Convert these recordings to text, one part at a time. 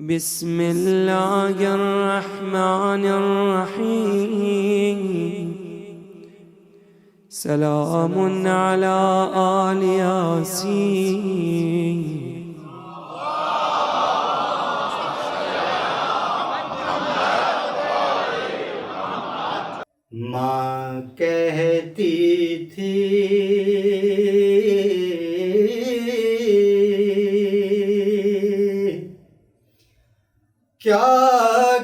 بسم الله الرحمن الرحيم. سلام على آل ياسين. ماں کہتی تھی کیا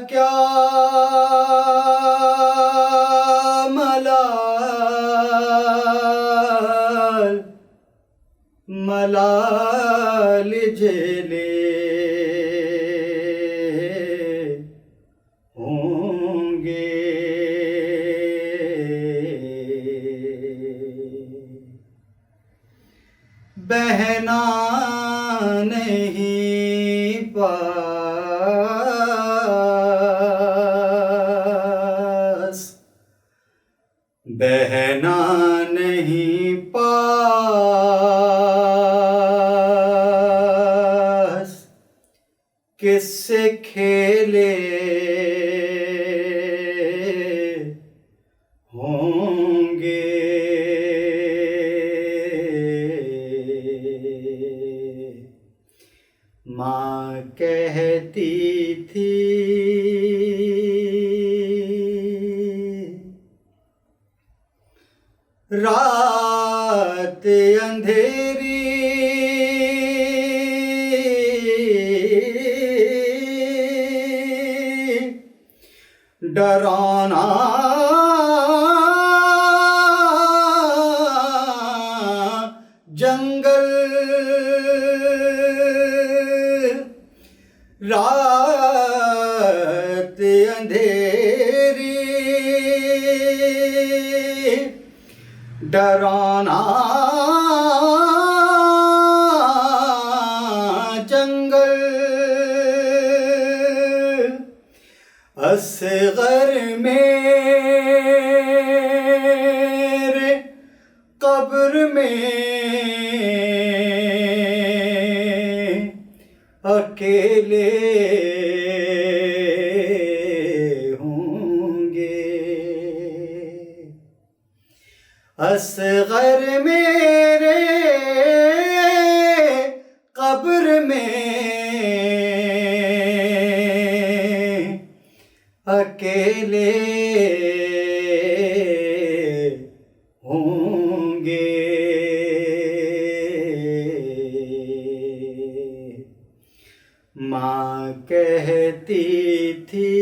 کیا ملال جھیلے ہوں گے، بہنا نہیں پاس، بہنا نہیں پاس، کس سے کھیلے ہوں گے، ماں کہتی تھی رات اندھیری ڈرانا جنگل، رات اندھیری ڈرانا جنگل، اصغر میرے قبر میں اکیلے ہوں گے، اصغر میرے قبر میں اکیلے ہوں گے، ماں کہتی تھی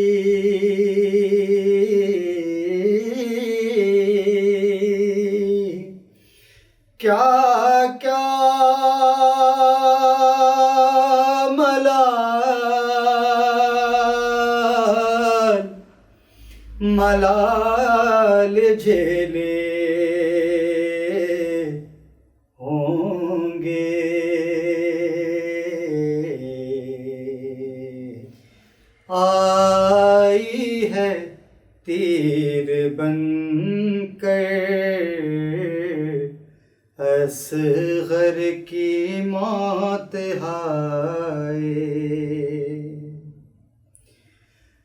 کیا کیا ملال جھیلے ہوں گے، آئی ہے تیر بن کر اصغر کی موت ہائے،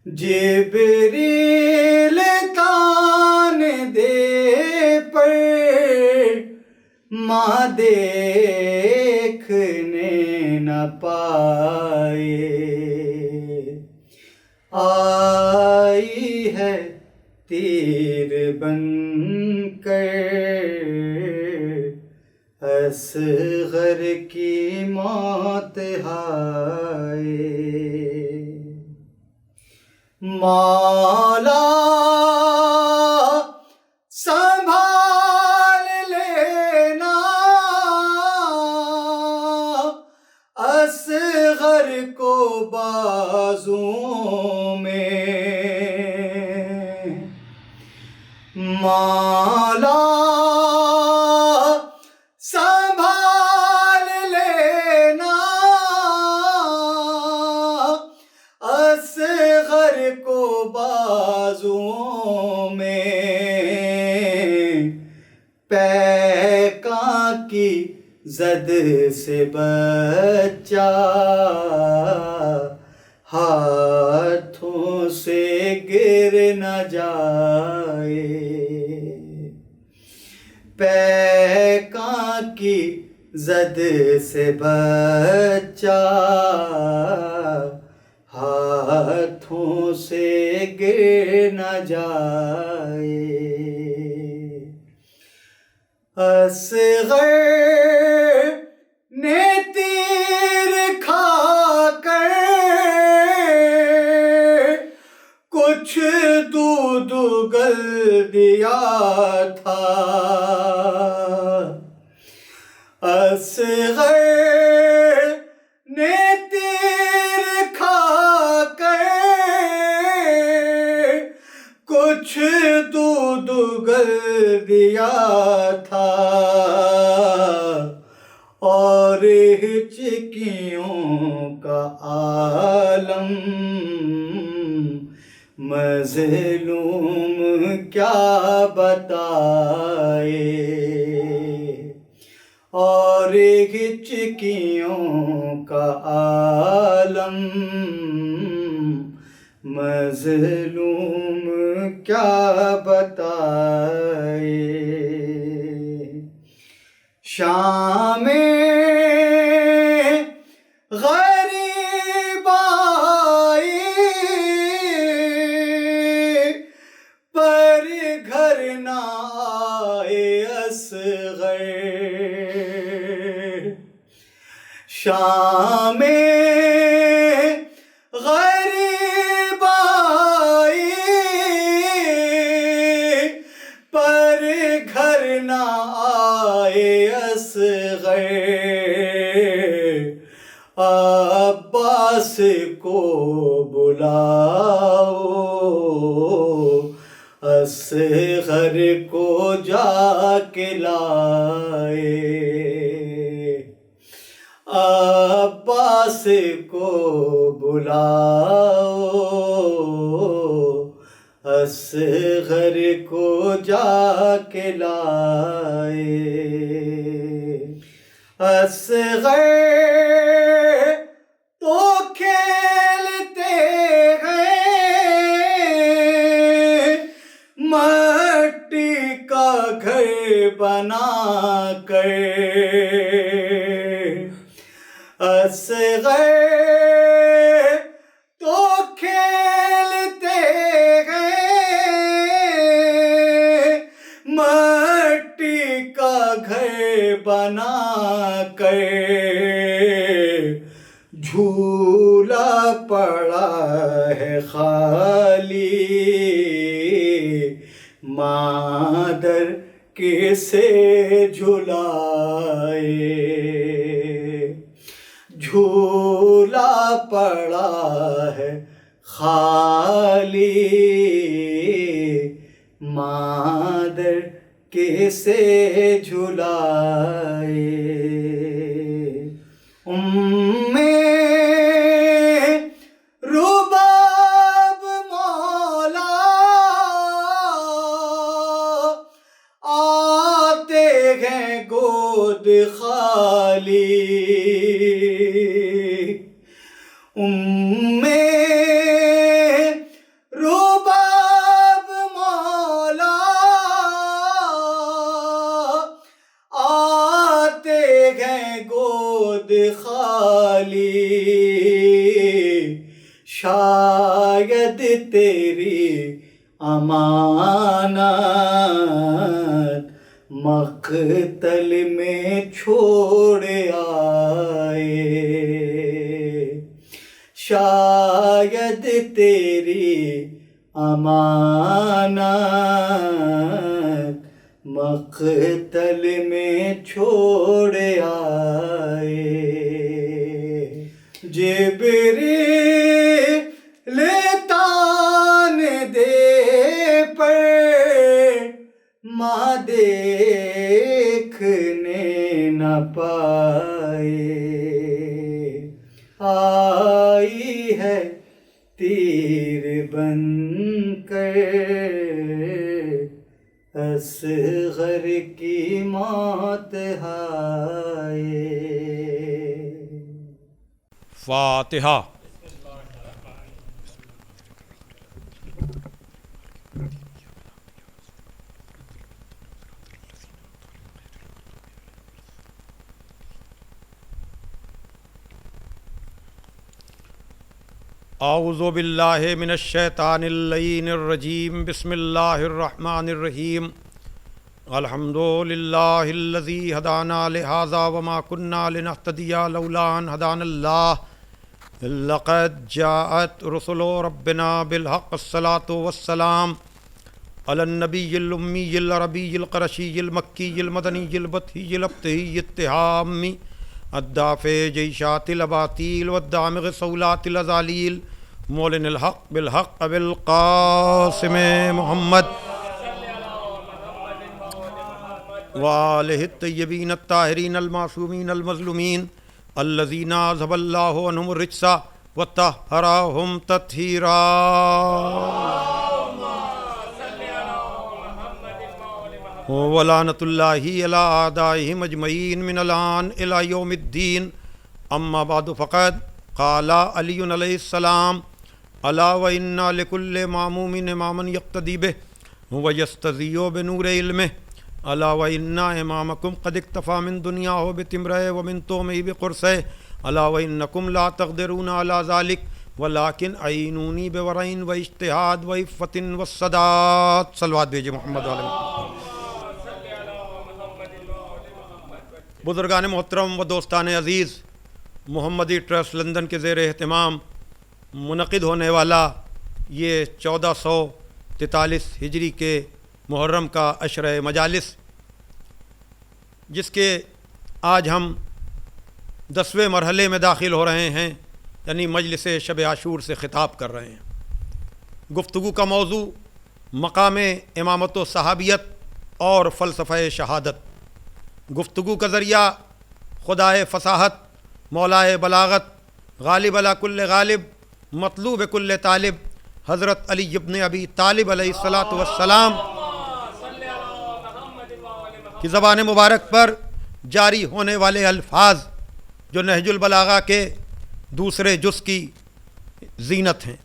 جبریل کان دے پر ماں دیکھنے نہ پائے، آئی ہے تیر بن کر اصغر کی موت ہائے، مولا سنبھال لینا اصغر کو بازوں میں، مولا سنبھال لینا اصغر کو بازوں میں، پیکاں کی زد سے بچہ ہاتھوں سے گر نہ جائے، پیکاں کی زد سے بچہ ہاتھوں سے گر نہ جائے۔ اصغر نے تیر کھا کر کچھ دودھ اگل دیا تھا، اصغر نے تیر کھا کر کچھ دودھ اگل دیا تھا، اور ہچکیوں کا عالم مظلوم کیا بتائے، اور ہچکیوں کا عالم مظلوم کیا بتائے۔ شام غریب آئی پر گھر نہ آئے اصغر، شام غریب آئی پر گھر نہ آئے اصغر، عباس کو بلاؤ اصغر کو جا کے لائے، عباس کو بلاؤ اصغر کو جا کے لائے۔ اصغر تو کھیلتے ہیں مٹی کا گھر بنا کر، اصغر تو کھیلتے ہیں مٹی کا گھر بنا کر، جھولا پڑا ہے خالی مادر کسے جھلائے، جھولا پڑا ہے خالی مادر کسے جھلائے۔ رباب مولا آتے ہیں گود خالی، رباب مولا آتے ہیں گود خالی، شاید تیری امانت مقتل میں چھوڑ آئے، شاید تیری امانت مقتل میں چھوڑ آئے۔ جبریل تان دے پر ماں دیکھنے نہ پائے، آئی ہے تیر بن کر اصغر کی موت ہائے۔ فاتحہ۔ اعوذ باللہ من الشیطان اللعین الرجیم بسم اللہ الرحمن الرحیم الحمد للہ الذی ہدانا لہذا وما کنا لنہتدی لولا ان ہدانا اللہ لقد جاءت رسل ربنا بالحق الصلاۃ والسلام علی النبی الامی العربی القرشی المکی المدنی البطحی الابتہی التہامی الدافع جیشات الاباطیل والدامغ صولات الازالیل مولن الحق بالحق بالقاسم محمد وآلہ الطیبین الطاہرین المعصومین المظلومین الذین اذھب اللہ عنہم الرجس وطہرہم تطہیرا. ولعنۃ اللہ علی اعدائہم اجمعین من الآن الی یوم الدین. اما بعد فقد قال علی علیہ السلام الا وإن لكل معموم اماما یقتدی بہ ویستضیء بنور علمہ الا وإن امامکم قد اکتفى من دنیاہ بتمرہ ومن تومہ بقرصہ الا وإنکم لا تقدرون علی ذلک ولكن اعینونی بورع واجتہاد وعفۃ والسداد. صلوات بھیجے محمد علیہ وسلم. بزرگان محترم و دوستان عزیز، محمدی ٹرسٹ لندن کے زیر اہتمام منعقد ہونے والا یہ 1443 ہجری کے محرم کا عشرہ مجالس، جس کے آج ہم 10ویں مرحلے میں داخل ہو رہے ہیں، یعنی مجلس شب عاشور سے خطاب کر رہے ہیں. گفتگو کا موضوع مقام امامت و صحابیت اور فلسفہ شہادت. گفتگو کا ذریعہ خدائے فصاحت، مولائے بلاغت، غالب علی کل غالب، مطلوب کل طالب، حضرت علی ابن ابی طالب علیہ الصلاۃ والسلام کی زبان مبارک پر جاری ہونے والے الفاظ جو نہج البلاغہ کے دوسرے جز کی زینت ہیں.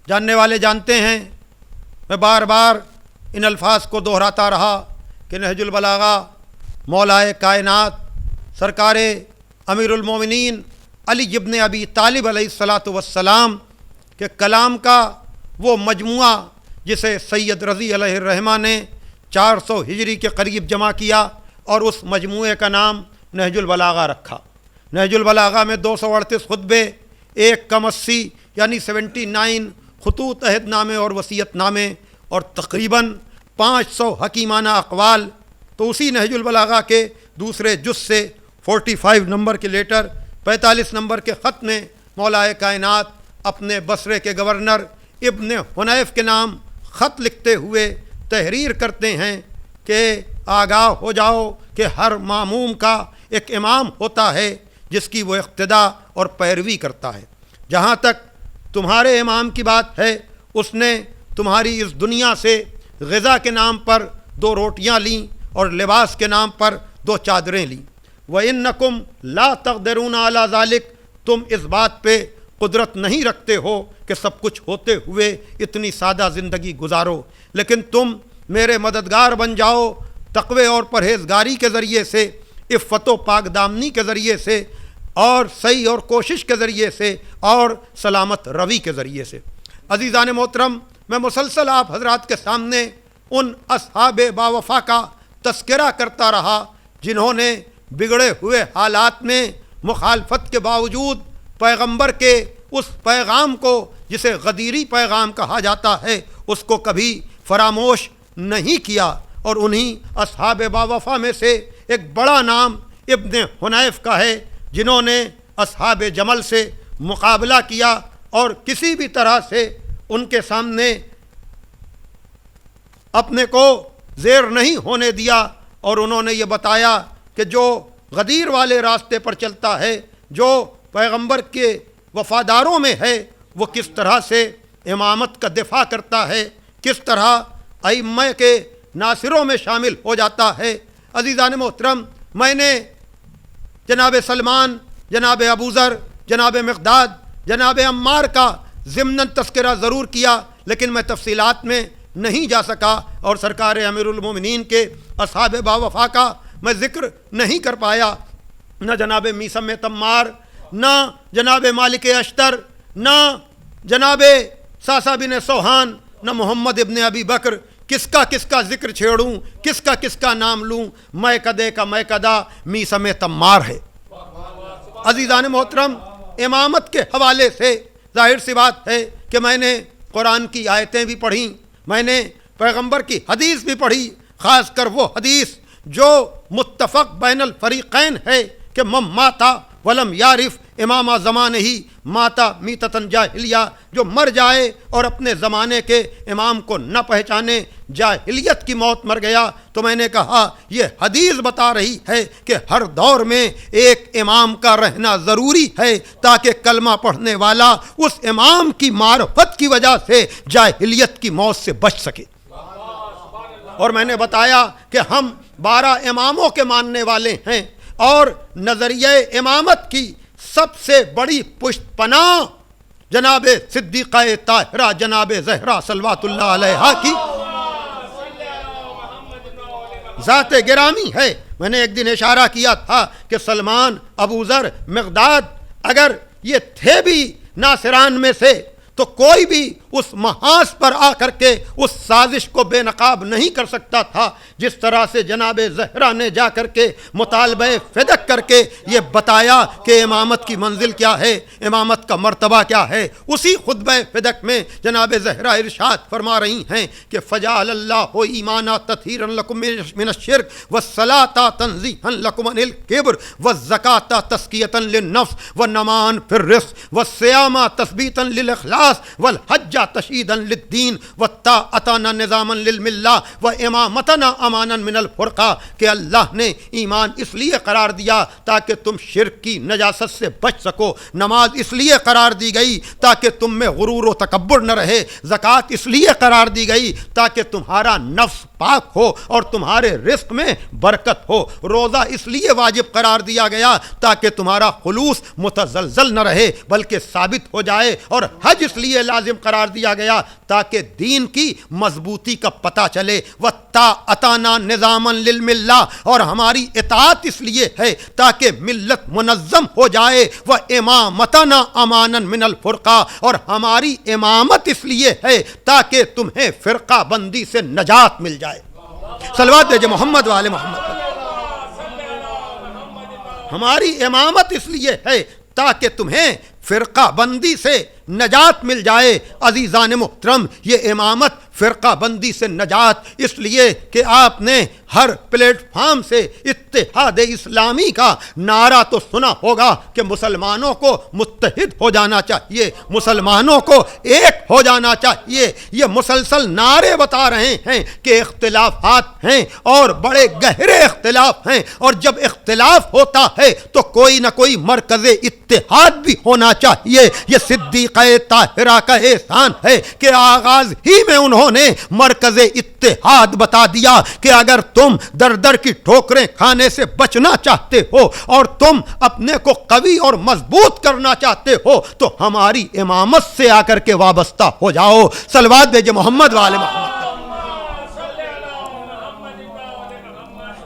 جاننے والے جانتے ہیں، میں بار بار ان الفاظ کو دہراتا رہا کہ نہج البلاغہ مولائے کائنات سرکار امیر المومنین علی ابن ابی طالب علیہ الصلاۃ والسلام کے کلام کا وہ مجموعہ جسے سید رضی علیہ الرحمہ نے 400 ہجری کے قریب جمع کیا اور اس مجموعے کا نام نہج البلاغہ رکھا. نہج البلاغہ میں 238 خطبے، 1 کم 80 یعنی 79 خطوط عہد نامے اور وصیت نامے، اور تقریباً 500 حکیمانہ اقوال. تو اسی نہج البلاغہ کے دوسرے جز سے 45 نمبر کے لیٹر، 45 نمبر کے خط میں مولائے کائنات اپنے بصرے کے گورنر ابن حنیف کے نام خط لکھتے ہوئے تحریر کرتے ہیں کہ آگاہ ہو جاؤ کہ ہر معموم کا ایک امام ہوتا ہے جس کی وہ اقتداء اور پیروی کرتا ہے. جہاں تک تمہارے امام کی بات ہے، اس نے تمہاری اس دنیا سے غذا کے نام پر 2 روٹیاں لیں اور لباس کے نام پر 2 چادریں لیں. وَإِنَّكُمْ لَا تَقْدِرُونَ عَلَى ذَلِكَ، تم اس بات پہ قدرت نہیں رکھتے ہو کہ سب کچھ ہوتے ہوئے اتنی سادہ زندگی گزارو، لیکن تم میرے مددگار بن جاؤ تقوی اور پرہیزگاری کے ذریعے سے، عفت و پاک دامنی کے ذریعے سے، اور صحیح اور کوشش کے ذریعے سے، اور سلامت روی کے ذریعے سے. عزیزان محترم، میں مسلسل آپ حضرات کے سامنے ان اصحاب باوفا کا تذکرہ کرتا رہا جنہوں نے بگڑے ہوئے حالات میں مخالفت کے باوجود پیغمبر کے اس پیغام کو، جسے غدیری پیغام کہا جاتا ہے، اس کو کبھی فراموش نہیں کیا. اور انہی اصحاب باوفا میں سے ایک بڑا نام ابن حنیف کا ہے، جنہوں نے اصحاب جمل سے مقابلہ کیا اور کسی بھی طرح سے ان کے سامنے اپنے کو زیر نہیں ہونے دیا. اور انہوں نے یہ بتایا کہ جو غدیر والے راستے پر چلتا ہے، جو پیغمبر کے وفاداروں میں ہے، وہ کس طرح سے امامت کا دفاع کرتا ہے، کس طرح ائمہ کے ناصروں میں شامل ہو جاتا ہے. عزیزان محترم، میں نے جناب سلمان، جناب ابوذر، جناب مقداد، جناب عمار کا ضمناً تذکرہ ضرور کیا، لیکن میں تفصیلات میں نہیں جا سکا، اور سرکار امیر المومنین کے اصحاب باوفا کا میں ذکر نہیں کر پایا. نہ جناب میثم تمار، نہ جناب مالک اشتر، نہ جناب ساسا بن سوہان نہ محمد ابن ابی بکر، کس کا ذکر چھیڑوں، کس کا نام لوں، میں کدے کا میں کدا می سمے تمار ہے۔ عزیزان محترم، امامت کے حوالے سے ظاہر سی بات ہے کہ میں نے قرآن کی آیتیں بھی پڑھیں، میں نے پیغمبر کی حدیث بھی پڑھی، خاص کر وہ حدیث جو متفق بین الفریقین ہے کہ من ماتا ولم یعرف امام زمانہ ہی ماتا میتتن جاہلیہ، جو مر جائے اور اپنے زمانے کے امام کو نہ پہچانے جاہلیت کی موت مر گیا۔ تو میں نے کہا یہ حدیث بتا رہی ہے کہ ہر دور میں ایک امام کا رہنا ضروری ہے تاکہ کلمہ پڑھنے والا اس امام کی معرفت کی وجہ سے جاہلیت کی موت سے بچ سکے۔ اور میں نے بتایا کہ ہم 12 اماموں کے ماننے والے ہیں، اور نظریہ امامت کی سب سے بڑی پشت پناہ جناب صدیقہ طاہرہ جناب زہرا صلوات اللہ علیہا کی ذات گرامی ہے۔ میں نے ایک دن اشارہ کیا تھا کہ سلمان، ابو ذر، مقداد اگر یہ تھے بھی ناصران میں سے تو کوئی بھی اس محاذ پر آ کر کے اس سازش کو بے نقاب نہیں کر سکتا تھا جس طرح سے جناب زہرا نے جا کر کے مطالبہ فدق کر کے یہ بتایا کہ امامت کی منزل کیا ہے، امامت کا مرتبہ کیا ہے۔ اسی خطبہ فدق میں جناب زہرا ارشاد فرما رہی ہیں کہ فجعل اللہ ایمانا تطہیرا لکم من الشرک والصلاۃ تنزیہا لکم عن الکبر والزکاۃ تزکیۃ للنفس والنمان فی الرزق والصیام تثبیتا للاخلاص والحج تشہیدا للدین والطاعتنا نظاما للملہ وامامتنا امانا من الفرقہ، کہ اللہ نے ایمان اس لیے قرار دیا تاکہ تم شرک کی نجاست سے بچ سکو، نماز اس لیے قرار دی گئی تاکہ تم میں غرور و تکبر نہ رہے، زکوٰۃ اس لیے قرار دی گئی تاکہ تمہارا نفس پاک ہو اور تمہارے رزق میں برکت ہو، روزہ اس لیے واجب قرار دیا گیا تاکہ تمہارا خلوص متزلزل نہ رہے بلکہ ثابت ہو جائے، اور حج اس لیے لازم قرار دیا گیا تاکہ دین کی مضبوطی کا پتہ چلے، وَطَاعَتَنَا نِظَامًا لِلْمِلَّةِ، اور ہماری اطاعت اس لیے ہے تاکہ ملت منظم ہو جائے، وَإِمَامَتَنَا أَمَانًا مِنَ الْفُرْقَةِ، اور ہماری امامت اس لیے ہے تاکہ تمہیں فرقہ بندی سے نجات مل جائے۔ صلوات بھیجے محمد وآل محمد۔ ہماری امامت اس لیے ہے تاکہ تمہیں فرقہ بندی سے نجات مل جائے۔ عزیزان محترم، یہ امامت فرقہ بندی سے نجات اس لیے کہ آپ نے ہر پلیٹ فارم سے اتحاد اسلامی کا نعرہ تو سنا ہوگا کہ مسلمانوں کو متحد ہو جانا چاہیے، مسلمانوں کو ایک ہو جانا چاہیے۔ یہ مسلسل نعرے بتا رہے ہیں کہ اختلافات ہیں اور بڑے گہرے اختلاف ہیں، اور جب اختلاف ہوتا ہے تو کوئی نہ کوئی مرکز اتحاد بھی ہونا چاہیے۔ یہ صدیقہ طاہرہ کا احسان ہے کہ آغاز ہی میں انہوں نے مرکز اتحاد بتا دیا کہ اگر تم در در کی ٹھوکریں کھانے سے بچنا چاہتے ہو اور تم اپنے کو قوی اور مضبوط کرنا چاہتے ہو تو ہماری امامت سے آ کر کے وابستہ ہو جاؤ۔ صلوات بھیجے محمد والے محمد۔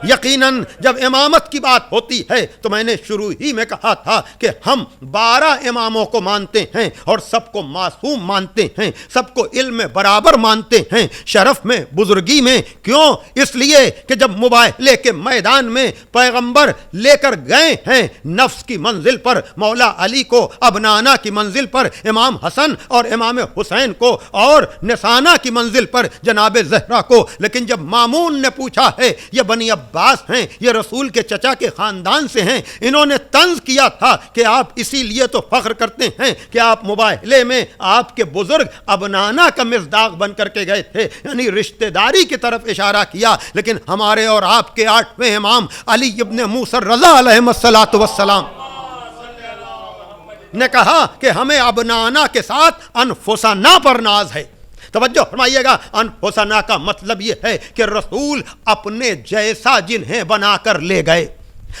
یقیناً جب امامت کی بات ہوتی ہے تو میں نے شروع ہی میں کہا تھا کہ ہم 12 اماموں کو مانتے ہیں اور سب کو معصوم مانتے ہیں، سب کو علم میں برابر مانتے ہیں، شرف میں، بزرگی میں۔ کیوں؟ اس لیے کہ جب مباہلے کے میدان میں پیغمبر لے کر گئے ہیں نفس کی منزل پر مولا علی کو، ابنانا کی منزل پر امام حسن اور امام حسین کو، اور نسانہ کی منزل پر جناب زہرا کو، لیکن جب مامون نے پوچھا ہے یہ بنی عباس ہیں، یہ رسول کے چچا کے خاندان سے ہیں، انہوں نے طنز کیا تھا کہ آپ اسی لیے تو فخر کرتے ہیں کہ آپ مباہلے میں آپ کے بزرگ ابنانا کا مصداق بن کر کے گئے تھے، یعنی رشتہ داری کی طرف اشارہ کیا۔ لیکن ہمارے اور آپ کے 8ویں امام علی ابن موسیٰ الرضا علیہ الصلاۃ والسلام نے کہا کہ ہمیں ابنانا کے ساتھ انفسنا پر ناز ہے۔ توجہ فرمائیے گا، انفسنا کا مطلب یہ ہے کہ رسول اپنے جیسا جنہیں بنا کر لے گئے،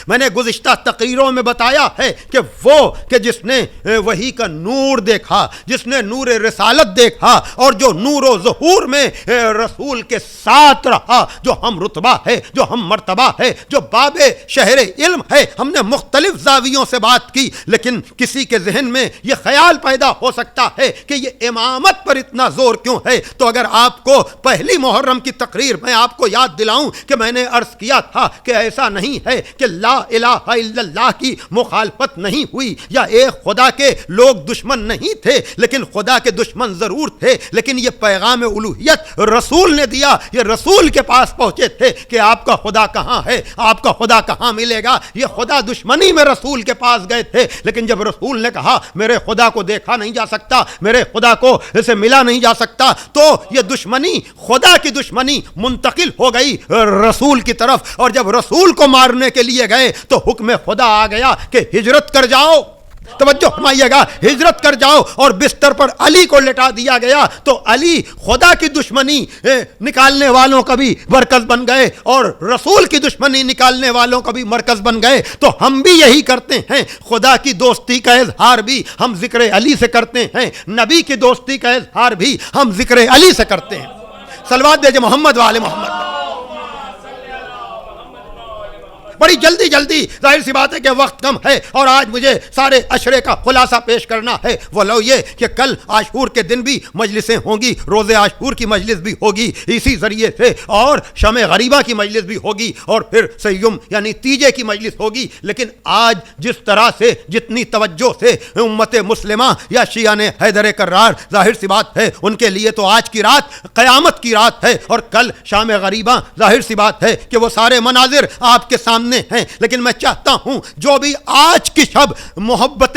میں نے گزشتہ تقریروں میں بتایا ہے کہ وہ کہ جس نے وحی کا نور دیکھا، جس نے نور رسالت دیکھا اور جو نور و ظہور میں رسول کے ساتھ رہا، جو ہم رتبہ ہے، جو ہم مرتبہ ہے، جو باب شہر علم ہے. ہم نے مختلف زاویوں سے بات کی، لیکن کسی کے ذہن میں یہ خیال پیدا ہو سکتا ہے کہ یہ امامت پر اتنا زور کیوں ہے. تو اگر آپ کو پہلی محرم کی تقریر میں آپ کو یاد دلاؤں کہ میں نے عرض کیا تھا کہ ایسا نہیں ہے کہ لا الہ الا اللہ کی مخالفت نہیں ہوئی یا ایک خدا کے لوگ دشمن نہیں تھے، لیکن خدا کے دشمن ضرور تھے. لیکن یہ پیغام الوہیت رسول نے دیا، یہ رسول کے پاس پہنچے تھے کہ آپ کا خدا کہاں ہے، آپ کا خدا کہاں ملے گا. یہ خدا دشمنی میں رسول کے پاس گئے تھے، لیکن جب رسول نے کہا میرے خدا کو دیکھا نہیں جا سکتا، میرے خدا کو اسے ملا نہیں جا سکتا، تو یہ دشمنی، خدا کی دشمنی منتقل ہو گئی رسول کی طرف. اور جب رسول کو مارنے کے لیے گئے تو حکم خدا آ گیا کہ ہجرت کر جاؤ. توجہ فرمائیے گا، ہجرت کر جاؤ. اور بستر پر علی کو لٹا دیا گیا تو علی خدا کی دشمنی نکالنے والوں کا بھی مرکز بن گئے اور رسول کی دشمنی نکالنے والوں کا بھی مرکز بن گئے. تو ہم بھی یہی کرتے ہیں، خدا کی دوستی کا اظہار بھی ہم ذکر علی سے کرتے ہیں، نبی کی دوستی کا اظہار بھی ہم ذکر علی سے کرتے ہیں. صلوات دیجئے محمد والے محمد. بڑی جلدی ظاہر سی بات ہے کہ وقت کم ہے اور آج مجھے سارے عشرے کا خلاصہ پیش کرنا ہے. وہ لو یہ کہ کل عاشور کے دن بھی مجلسیں ہوں گی، روز عاشور کی مجلس بھی ہوگی اسی ذریعے سے، اور شمع غریبہ کی مجلس بھی ہوگی، اور پھر سیوم یعنی تیجے کی مجلس ہوگی. لیکن آج جس طرح سے، جتنی توجہ سے امت مسلمہ یا شیعہ نے حیدر کرار، ظاہر سی بات ہے ان کے لیے تو آج کی رات قیامت کی رات ہے، اور کل شمع غریبہ، ظاہر سی بات ہے کہ وہ سارے مناظر آپ کے سامنے ہیں. لیکن میں چاہتا ہوں جو بھی آج کی شب محبت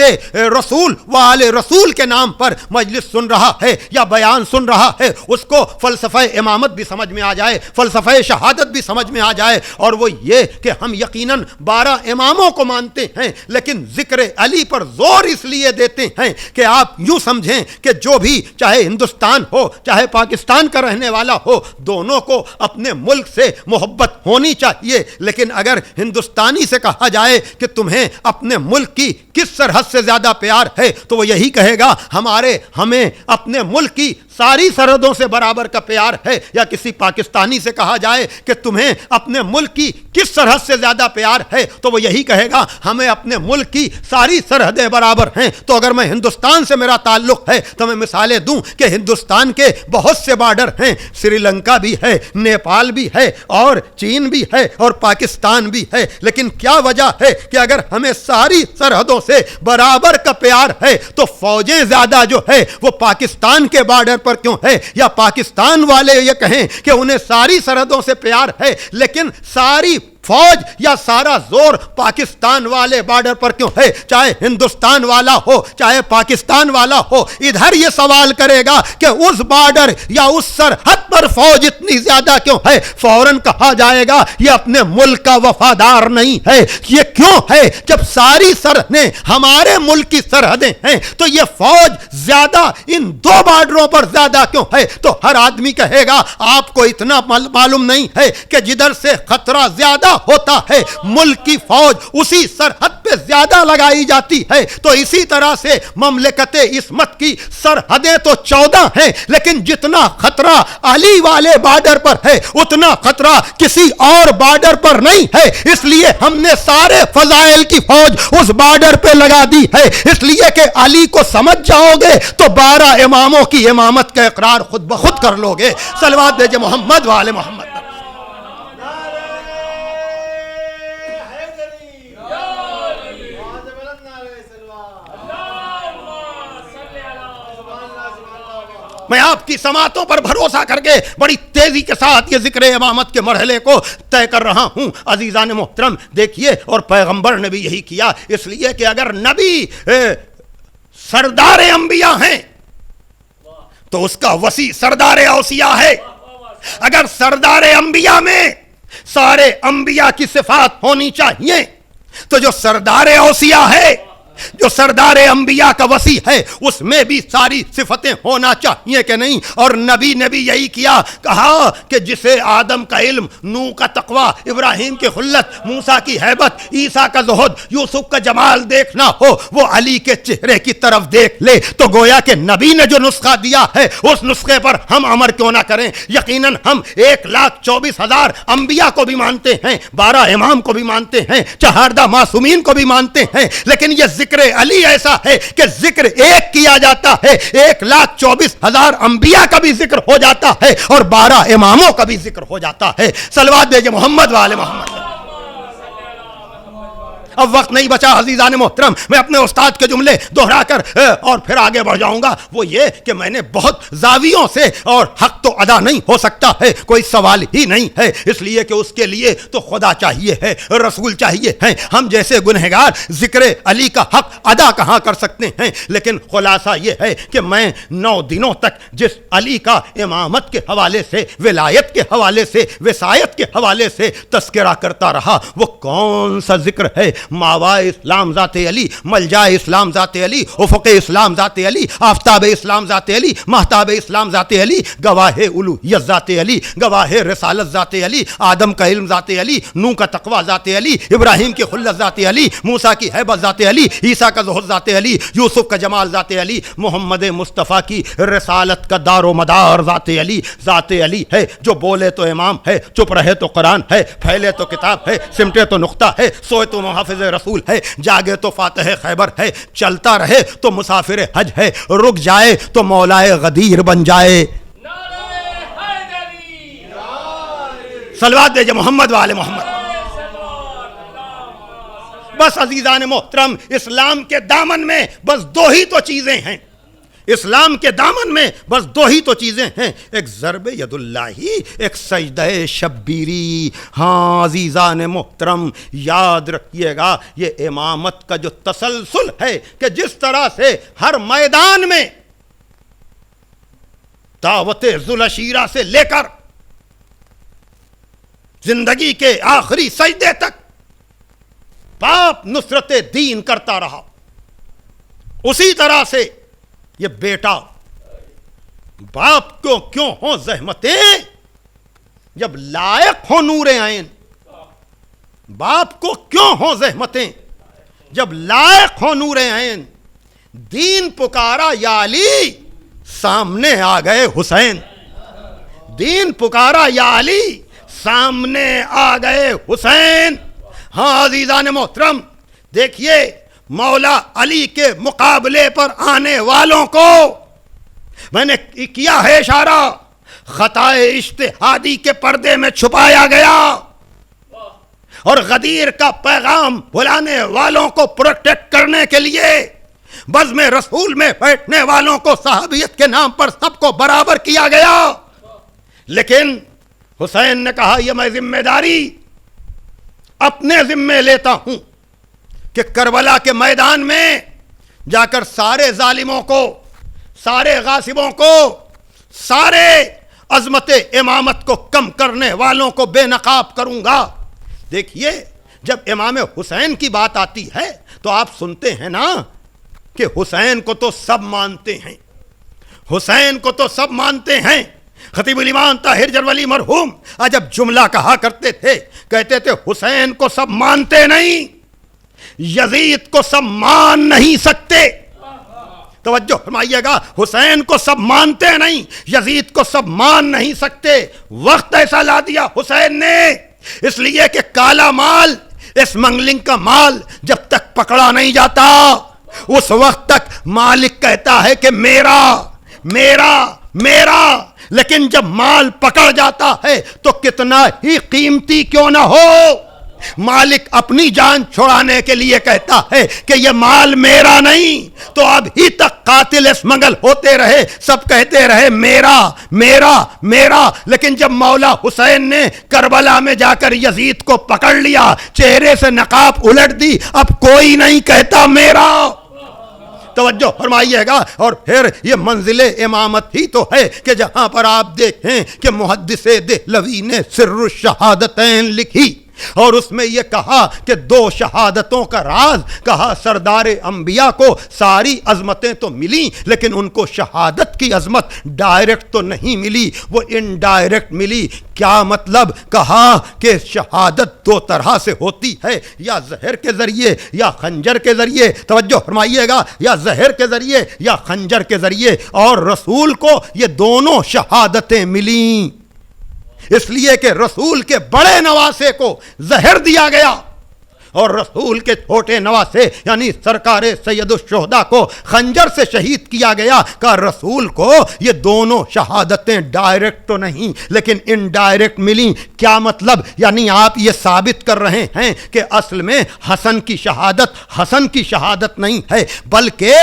رسول و آل رسول کے نام پر مجلس سن رہا ہے یا بیان سن رہا ہے، اس کو فلسفہ امامت بھی سمجھ میں آ جائے، فلسفہ شہادت بھی سمجھ میں آ جائے. اور وہ یہ کہ ہم یقیناً 12 اماموں کو مانتے ہیں، لیکن ذکر علی پر زور اس لیے دیتے ہیں کہ آپ یوں سمجھیں کہ جو بھی، چاہے ہندوستان ہو چاہے پاکستان کا رہنے والا ہو، دونوں کو اپنے ملک سے محبت ہونی چاہیے. لیکن اگر ہندوستانی سے کہا جائے کہ تمہیں اپنے ملک کی کس سرحد سے زیادہ پیار ہے، تو وہ یہی کہے گا ہمیں اپنے ملک کی ساری سرحدوں سے برابر کا پیار ہے. یا کسی پاکستانی سے کہا جائے کہ تمہیں اپنے ملک کی کس سرحد سے زیادہ پیار ہے، تو وہ یہی کہے گا ہمیں اپنے ملک کی ساری سرحدیں برابر ہیں. تو اگر میں ہندوستان سے میرا تعلق ہے تو میں مثالیں دوں کہ ہندوستان کے بہت سے بارڈر ہیں، سری لنکا بھی ہے، نیپال بھی ہے، اور چین بھی ہے، اور پاکستان بھی ہے. لیکن کیا وجہ ہے کہ اگر ہمیں ساری سرحدوں سے برابر کا پیار ہے تو فوجیں زیادہ جو ہے وہ پاکستان کے بارڈر پر کیوں ہے؟ یا پاکستان والے یہ کہیں کہ انہیں ساری سرحدوں سے پیار ہے، لیکن ساری فوج یا سارا زور پاکستان والے بارڈر پر کیوں ہے؟ چاہے ہندوستان والا ہو چاہے پاکستان والا ہو، ادھر یہ سوال کرے گا کہ اس بارڈر یا اس سرحد پر فوج اتنی زیادہ کیوں ہے؟ فوراً کہا جائے گا یہ اپنے ملک کا وفادار نہیں ہے. یہ کیوں ہے؟ جب ساری سرحدیں ہمارے ملک کی سرحدیں ہیں تو یہ فوج زیادہ ان 2 بارڈروں پر زیادہ کیوں ہے؟ تو ہر آدمی کہے گا آپ کو اتنا معلوم نہیں ہے کہ جدھر سے خطرہ زیادہ ہوتا ہے ملک کی فوج اسی سرحد پہ زیادہ لگائی جاتی ہے. تو اسی طرح سے مملکت عصمت کی سرحدیں تو 14 ہیں، لیکن جتنا خطرہ علی والے بارڈر پر ہے اتنا خطرہ کسی اور بارڈر پر نہیں ہے. اس لیے ہم نے سارے فضائل کی فوج اس بارڈر پہ لگا دی ہے، اس لیے کہ علی کو سمجھ جاؤ گے تو 12 اماموں کی امامت کا اقرار خود بخود کر لو گے. صلوات دیجئے محمد والے محمد. میں آپ کی سماعتوں پر بھروسہ کر کے بڑی تیزی کے ساتھ یہ ذکر امامت کے مرحلے کو طے کر رہا ہوں. عزیزان محترم دیکھیے، اور پیغمبر نے بھی یہی کیا، اس لیے کہ اگر نبی سردار انبیاء ہیں تو اس کا وسیع سردار اوصیاء ہے. اگر سردار انبیاء میں سارے انبیاء کی صفات ہونی چاہیے تو جو سردار اوصیاء ہے جو سردار انبیاء کا وصی ہے اس میں بھی ساری صفتیں ہونا چاہیے کہ نہیں؟ اور نبی نے بھی یہی کیا، کہا کہ جسے آدم کا علم، نوح کا تقوی، ابراہیم کی خلت، موسیٰ کی ہیبت، عیسیٰ کا زہد، یوسف کا جمال دیکھنا ہو وہ علی کے چہرے کی طرف دیکھ لے۔ تو گویا کہ نبی نے جو نسخہ دیا ہے اس نسخے پر ہم عمل کیوں نہ کریں؟ یقیناً ہم 1,24,000 انبیاء کو بھی مانتے ہیں، 12 امام کو بھی مانتے ہیں، 14 معصومین کو بھی مانتے ہیں، لیکن یہ ذکر علی ایسا ہے کہ ذکر ایک کیا جاتا ہے، 1,24,000 انبیاء کا بھی ذکر ہو جاتا ہے اور 12 اماموں کا بھی ذکر ہو جاتا ہے۔ صلوات بھیجے محمد والے محمد۔ اب وقت نہیں بچا عزیزان محترم، میں اپنے استاد کے جملے دہرا کر اور پھر آگے بڑھ جاؤں گا۔ وہ یہ کہ میں نے بہت زاویوں سے، اور حق تو ادا نہیں ہو سکتا ہے، کوئی سوال ہی نہیں ہے، اس لیے کہ اس کے لیے تو خدا چاہیے ہے، رسول چاہیے ہیں، ہم جیسے گنہگار ذکر علی کا حق ادا کہاں کر سکتے ہیں؟ لیکن خلاصہ یہ ہے کہ میں 9 دنوں تک جس علی کا امامت کے حوالے سے، ولایت کے حوالے سے، وصایت کے حوالے سے تذکرہ کرتا رہا، وہ کون سا ذکر ہے؟ ماوا اسلام ذات علی، ملجا اسلام ذات علی، افق اسلام ذات علی، آفتاب اسلام ذات علی، مہتاب اسلام ذات علی، گواہ الوہیت ذات علی، گواہ رسالت ذات علی، آدم کا علم ذات علی، نوح کا تقوی ذات علی، ابراہیم کی خلت ذات علی، موسیٰ کی ہیبت ذات علی، عیسیٰ کا زہد ذات علی، یوسف کا جمال ذات علی، محمد مصطفیٰ کی رسالت کا دار و مدار ذات علی۔ ذات علی ہے جو بولے تو امام ہے، چپ رہے تو قرآن ہے، پھیلے تو کتاب ہے، سمٹے تو نقطہ ہے، سوئے تو محافظ رسول ہے، جاگے تو فاتح خیبر ہے، چلتا رہے تو مسافر حج ہے، رک جائے تو مولائے غدیر بن جائے۔ صلوات دے محمد والے محمد۔ بس عزیزان محترم، اسلام کے دامن میں بس 2 ہی تو چیزیں ہیں، اسلام کے دامن میں بس 2 ہی تو چیزیں ہیں، ایک ضرب ید اللہ، ایک سجدہ شبیری۔ ہاں عزیزان محترم یاد رکھیے گا، یہ امامت کا جو تسلسل ہے کہ جس طرح سے ہر میدان میں دعوت ذوالعشیرہ سے لے کر زندگی کے آخری سجدے تک باپ نصرت دین کرتا رہا، اسی طرح سے یہ بیٹا، باپ کو کیوں ہوں زحمتیں جب لائق ہو نور عین، باپ کو کیوں ہوں زحمتیں جب لائق ہو نور عین، دین پکارا یا علی سامنے آ گئے حسین، دین پکارا یا علی سامنے آ گئے حسین۔ ہاں عزیزان محترم دیکھیے، مولا علی کے مقابلے پر آنے والوں کو میں نے کیا ہے اشارہ، خطائے اجتہادی کے پردے میں چھپایا گیا، اور غدیر کا پیغام بلانے والوں کو پروٹیکٹ کرنے کے لیے بزم رسول میں بیٹھنے والوں کو صحابیت کے نام پر سب کو برابر کیا گیا۔ لیکن حسین نے کہا یہ میں ذمہ داری اپنے ذمے لیتا ہوں کہ کربلا کے میدان میں جا کر سارے ظالموں کو، سارے غاصبوں کو، سارے عظمت امامت کو کم کرنے والوں کو بے نقاب کروں گا۔ دیکھیے جب امام حسین کی بات آتی ہے تو آپ سنتے ہیں نا کہ حسین کو تو سب مانتے ہیں، حسین کو تو سب مانتے ہیں۔ خطیب الایمان طاہر جرولی مرحوم جب جملہ کہا کرتے تھے، کہتے تھے حسین کو سب مانتے نہیں، یزید کو سب مان نہیں سکتے۔ توجہ فرمائیے گا، حسین کو سب مانتے نہیں، یزید کو سب مان نہیں سکتے۔ وقت ایسا لا دیا حسین نے، اس لیے کہ کالا مال، اس منگلنگ کا مال جب تک پکڑا نہیں جاتا اس وقت تک مالک کہتا ہے کہ میرا میرا میرا، لیکن جب مال پکڑ جاتا ہے تو کتنا ہی قیمتی کیوں نہ ہو، مالک اپنی جان چھڑانے کے لیے کہتا ہے کہ یہ مال میرا نہیں۔ تو اب ہی تک قاتل اسمگل ہوتے رہے، سب کہتے رہے میرا میرا میرا، لیکن جب مولا حسین نے کربلا میں جا کر یزید کو پکڑ لیا، چہرے سے نقاب الٹ دی، اب کوئی نہیں کہتا میرا۔ توجہ فرمائیے گا، اور پھر یہ منزل امامت ہی تو ہے کہ جہاں پر آپ دیکھیں کہ محدث دہلوی نے سر الشہادتین لکھی، اور اس میں یہ کہا کہ 2 شہادتوں کا راز کہا، سردار انبیاء کو ساری عظمتیں تو ملی لیکن ان کو شہادت کی عظمت ڈائریکٹ تو نہیں ملی، وہ انڈائریکٹ ملی۔ کیا مطلب؟ کہا کہ شہادت 2 طرح سے ہوتی ہے، یا زہر کے ذریعے یا خنجر کے ذریعے، توجہ فرمائیے گا، یا زہر کے ذریعے یا خنجر کے ذریعے، اور رسول کو یہ دونوں شہادتیں ملیں، اس لیے کہ رسول کے بڑے نواسے کو زہر دیا گیا اور رسول کے چھوٹے نواسے یعنی سرکار سید الشہداء کو خنجر سے شہید کیا گیا۔ کہ رسول کو یہ دونوں شہادتیں ڈائریکٹ تو نہیں لیکن انڈائریکٹ ملیں۔ کیا مطلب؟ یعنی آپ یہ ثابت کر رہے ہیں کہ اصل میں حسن کی شہادت نہیں ہے بلکہ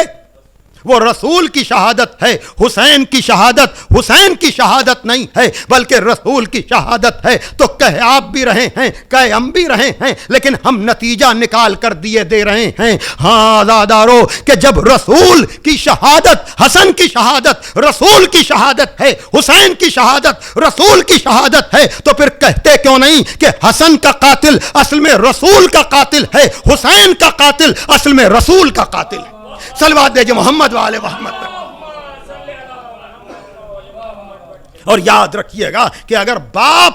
وہ رسول کی شہادت ہے، حسین کی شہادت نہیں ہے بلکہ رسول کی شہادت ہے۔ تو کہہ آپ بھی رہے ہیں، کہہ ہم بھی رہے ہیں، لیکن ہم نتیجہ نکال کر دے رہے ہیں۔ ہاں آزادارو، کہ جب رسول کی شہادت، حسن کی شہادت رسول کی شہادت ہے، حسین کی شہادت رسول کی شہادت ہے، تو پھر کہتے کیوں نہیں کہ حسن کا قاتل اصل میں رسول کا قاتل ہے، حسین کا قاتل اصل میں رسول کا قاتل ہے۔ صلوات دے جو محمد والے محمد پر۔ اور یاد رکھیے گا کہ اگر باپ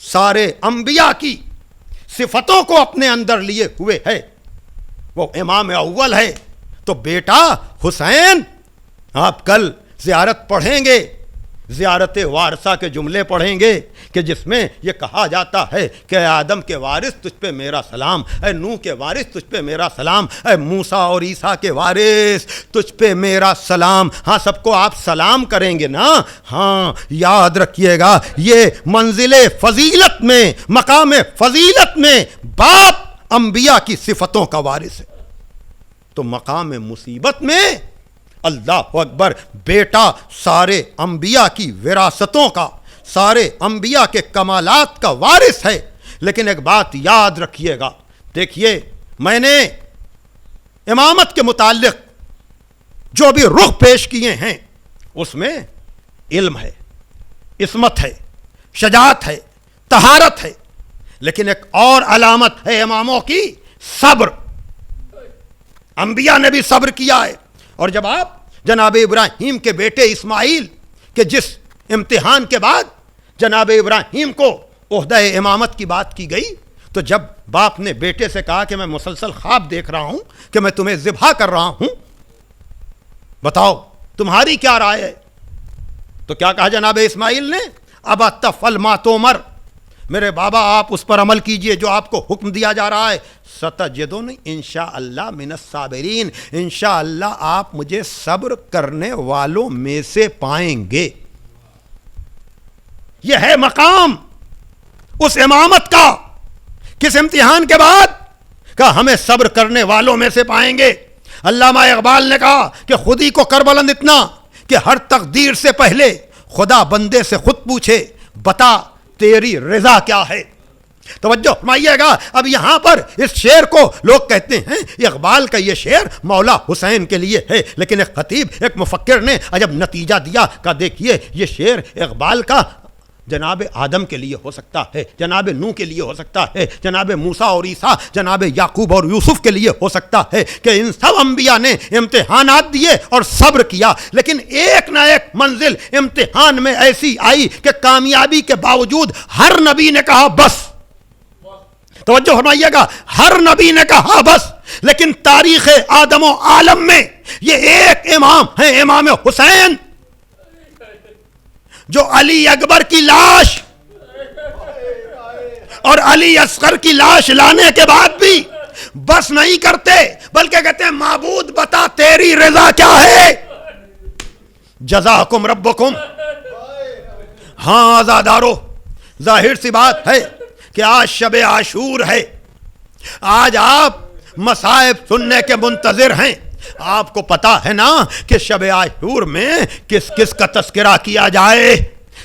سارے انبیاء کی صفتوں کو اپنے اندر لیے ہوئے ہے، وہ امام اول ہے، تو بیٹا حسین، آپ کل زیارت پڑھیں گے، زیارت وارثہ کے جملے پڑھیں گے کہ جس میں یہ کہا جاتا ہے کہ اے آدم کے وارث تجھ پہ میرا سلام، اے نوح کے وارث تجھ پہ میرا سلام، اے موسیٰ اور عیسیٰ کے وارث تجھ پہ میرا سلام۔ ہاں سب کو آپ سلام کریں گے نا؟ ہاں یاد رکھیے گا، یہ منزل فضیلت میں، مقام فضیلت میں باپ انبیاء کی صفتوں کا وارث ہے، تو مقام مصیبت میں اللہ اکبر بیٹا سارے انبیاء کی وراثتوں کا، سارے انبیاء کے کمالات کا وارث ہے۔ لیکن ایک بات یاد رکھیے گا، دیکھیے میں نے امامت کے متعلق جو بھی رخ پیش کیے ہیں اس میں علم ہے، عصمت ہے، شجاعت ہے، طہارت ہے، لیکن ایک اور علامت ہے اماموں کی، صبر۔ انبیاء نے بھی صبر کیا ہے، اور جب آپ جناب ابراہیم کے بیٹے اسماعیل کے جس امتحان کے بعد جناب ابراہیم کو عہدہ امامت کی بات کی گئی، تو جب باپ نے بیٹے سے کہا کہ میں مسلسل خواب دیکھ رہا ہوں کہ میں تمہیں ذبح کر رہا ہوں، بتاؤ تمہاری کیا رائے ہے؟ تو کیا کہا جناب اسماعیل نے؟ ابا تفعل ما تؤمر، میرے بابا آپ اس پر عمل کیجئے جو آپ کو حکم دیا جا رہا ہے، ستجدنی انشاءاللہ من الصابرین، انشاءاللہ آپ مجھے صبر کرنے والوں میں سے پائیں گے۔ یہ ہے مقام اس امامت کا، کس امتحان کے بعد؟ کہا ہمیں صبر کرنے والوں میں سے پائیں گے۔ علامہ اقبال نے کہا کہ خودی کو کر بلند اتنا کہ ہر تقدیر سے پہلے خدا بندے سے خود پوچھے بتا تیری رضا کیا ہے۔ توجہ فرمائیے گا، اب یہاں پر اس شعر کو لوگ کہتے ہیں اقبال کا یہ شعر مولا حسین کے لیے ہے، لیکن ایک خطیب، ایک مفکر نے عجب نتیجہ دیا کہ دیکھیے یہ شعر اقبال کا جناب آدم کے لیے ہو سکتا ہے، جناب نوح کے لیے ہو سکتا ہے، جناب موسیٰ اور عیسیٰ، جناب یعقوب اور یوسف کے لیے ہو سکتا ہے کہ ان سب انبیاء نے امتحانات دیے اور صبر کیا، لیکن ایک نہ ایک منزل امتحان میں ایسی آئی کہ کامیابی کے باوجود ہر نبی نے کہا بس۔ توجہ فرمائیے گا، ہر نبی نے کہا بس، لیکن تاریخ آدم و عالم میں یہ ایک امام ہے، امام حسین، جو علی اکبر کی لاش اور علی اصغر کی لاش لانے کے بعد بھی بس نہیں کرتے، بلکہ کہتے ہیں معبود بتا تیری رضا کیا ہے، جزاکم ربکم۔ ہاں آزادارو، ظاہر سی بات ہے کہ آج شب عاشور ہے، آج آپ مصائب سننے کے منتظر ہیں۔ آپ کو پتا ہے نا کہ شب عاشور میں کس کس کا تذکرہ کیا جائے؟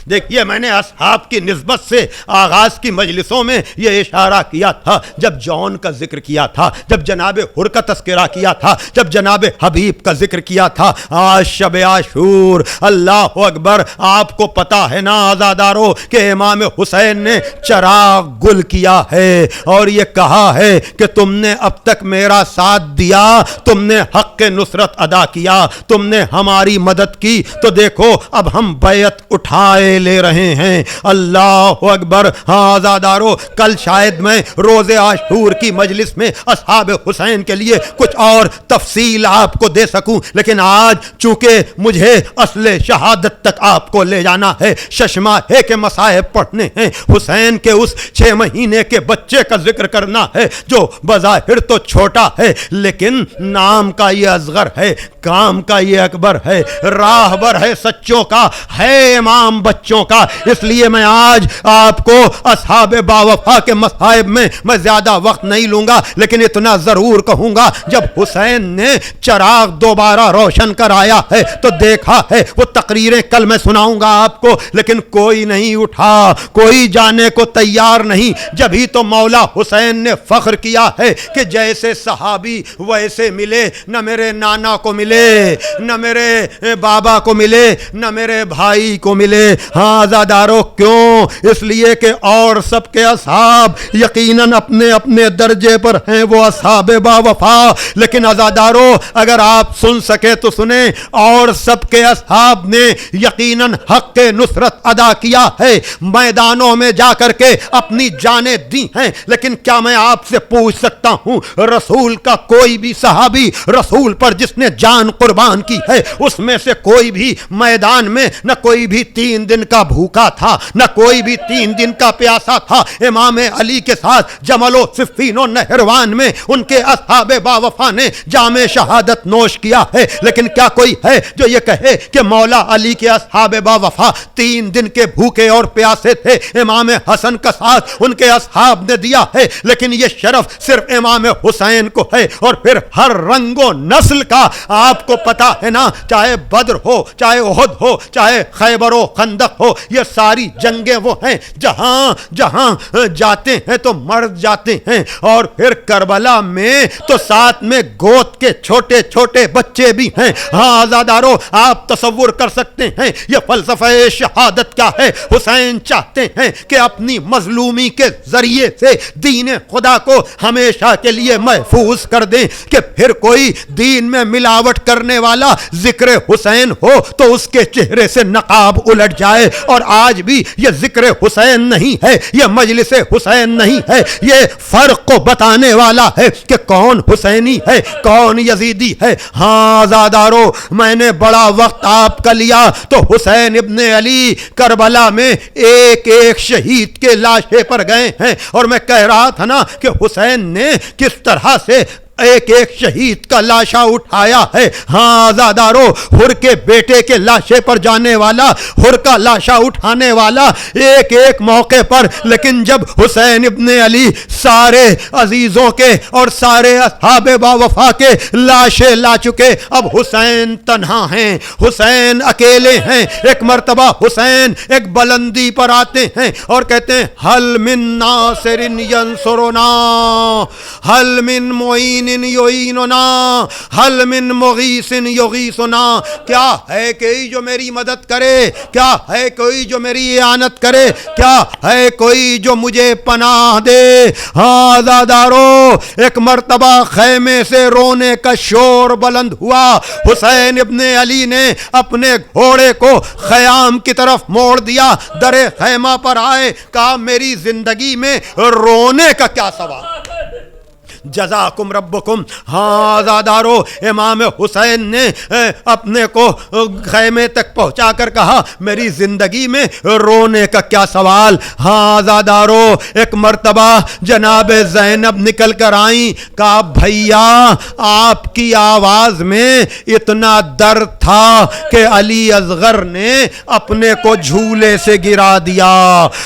دیکھیے میں نے اصحاب کی نسبت سے آغاز کی مجلسوں میں یہ اشارہ کیا تھا، جب جون کا ذکر کیا تھا، جب جناب حر کا تذکرہ کیا تھا، جب جناب حبیب کا ذکر کیا تھا، آج شب عاشور، اللہ اکبر، آپ کو پتا ہے نا آزادارو کہ امام حسین نے چراغ گل کیا ہے اور یہ کہا ہے کہ تم نے اب تک میرا ساتھ دیا، تم نے حق کے نصرت ادا کیا، تم نے ہماری مدد کی، تو دیکھو اب ہم بیعت اٹھائے لے رہے ہیں۔ اللہ اکبر۔ ہاں آزادارو، کل شاید میں روز عاشور کی مجلس میں اصحاب حسین کے لیے کچھ اور تفصیل آپ کو دے سکوں، لیکن آج چونکہ مجھے اصل شہادت تک آپ کو لے جانا ہے، ششماہے کے مصائب پڑھنے ہیں، حسین کے اس 6 مہینے کے بچے کا ذکر کرنا ہے جو بظاہر تو چھوٹا ہے لیکن نام کا یہ اصغر ہے، کام کا یہ اکبر ہے، راہبر ہے سچوں کا، ہے امام بچوں کا۔ اس لیے میں آج آپ کو اصحاب باوفا کے مصائب میں میں زیادہ وقت نہیں لوں گا، لیکن اتنا ضرور کہوں گا، جب حسین نے چراغ دوبارہ روشن کرایا ہے تو دیکھا ہے، وہ تقریریں کل میں سناؤں گا آپ کو، لیکن کوئی نہیں اٹھا، کوئی جانے کو تیار نہیں۔ جبھی تو مولا حسین نے فخر کیا ہے کہ جیسے صحابی ویسے ملے، نہ میرے نانا کو ملے، نہ میرے بابا کو ملے، نہ میرے بھائی کو ملے۔ ہاں آزادارو، کیوں؟ اس لیے کہ اور سب کے اصحاب یقیناً اپنے اپنے درجے پر ہیں، وہ اصحاب باوفا، لیکن آزادارو اگر آپ سن سکے تو سنیں، اور سب کے اصحاب نے یقیناً حق کے نصرت ادا کیا ہے، میدانوں میں جا کر کے اپنی جانیں دی ہیں، لیکن کیا میں آپ سے پوچھ سکتا ہوں، رسول کا کوئی بھی صحابی رسول پر جس نے جان قربان کی ہے، اس میں سے کوئی بھی میدان میں نہ کوئی بھی 3 دن کا بھوکا تھا، نہ کوئی بھی 3 دن کا پیاسا تھا؟ امام علی کے ساتھ جمل و صفین و نہروان میں ان کے اصحاب باوفا نے جام شہادت نوش کیا ہے، لیکن کیا کوئی ہے جو یہ کہے کہ مولا علی کے اصحاب باوفا 3 دن کے بھوکے اور پیاسے تھے؟ امام حسن کا ساتھ ان کے اصحاب نے دیا ہے، لیکن یہ شرف صرف امام حسین کو ہے، اور پھر ہر رنگ و نسل کا آپ کو پتا ہے نا، چاہے بدر ہو، چاہے احد ہو، چاہے خیبر و خندق ہو، یہ ساری جنگیں وہ ہیں جہاں جہاں جاتے ہیں تو مرد جاتے ہیں، اور پھر کربلا میں تو ساتھ میں گود کے چھوٹے چھوٹے بچے بھی ہیں۔ ہاں آزادارو، آپ تصور کر سکتے ہیں یہ فلسفہ شہادت کیا ہے۔ حسین چاہتے ہیں کہ اپنی مظلومی کے ذریعے سے دین خدا کو ہمیشہ کے لیے محفوظ کر دیں، کہ پھر کوئی دین میں ملاوٹ کرنے والا ذکر حسین ہو تو اس کے چہرے سے نقاب الٹ جائے۔ اور آج بھی یہ ذکر حسین نہیں ہے، یہ مجلس حسین نہیں ہے، یہ فرق کو بتانے والا ہے کہ کون حسینی ہے، کون یزیدی ہے۔ ہاں آزادارو، میں نے بڑا وقت آپ کا لیا تو حسین ابن علی کربلا میں ایک ایک شہید کے لاشے پر گئے ہیں، اور میں کہہ رہا تھا نا کہ حسین نے کس طرح سے ایک ایک شہید کا لاشا اٹھایا ہے۔ ہاں آزادارو، حر کے بیٹے کے لاشے پر جانے والا، حر کا لاشا اٹھانے والا ایک ایک موقع پر، لیکن جب حسین ابن علی سارے عزیزوں کے اور سارے اصحاب باوفا کے لاشے لا چکے، اب حسین تنہا ہیں، حسین اکیلے ہیں۔ ایک مرتبہ حسین ایک بلندی پر آتے ہیں اور کہتے ہیں، حل من ناصر ینصرنا، حل من معین یعیننا، حل من مغیث یغیثنا۔ کیا ہے کوئی جو میری مدد کرے؟ کیا ہے کوئی جو میری اعانت کرے؟ کیا ہے کوئی جو مجھے پناہ دے؟ ہاں آزادارو، ایک مرتبہ خیمے سے رونے کا شور بلند ہوا۔ حسین ابن علی نے اپنے گھوڑے کو خیام کی طرف موڑ دیا، در خیمہ پر آئے، کہا میری زندگی میں رونے کا کیا سوال؟ جزاکم ربکم۔ ہاں آزادارو، امام حسین نے اپنے کو خیمے تک پہنچا کر کہا میری زندگی میں رونے کا کیا سوال؟ ہاں آزادارو، ایک مرتبہ جناب زینب نکل کر آئیں، کہا بھیا آپ کی آواز میں اتنا درد تھا کہ علی اصغر نے اپنے کو جھولے سے گرا دیا۔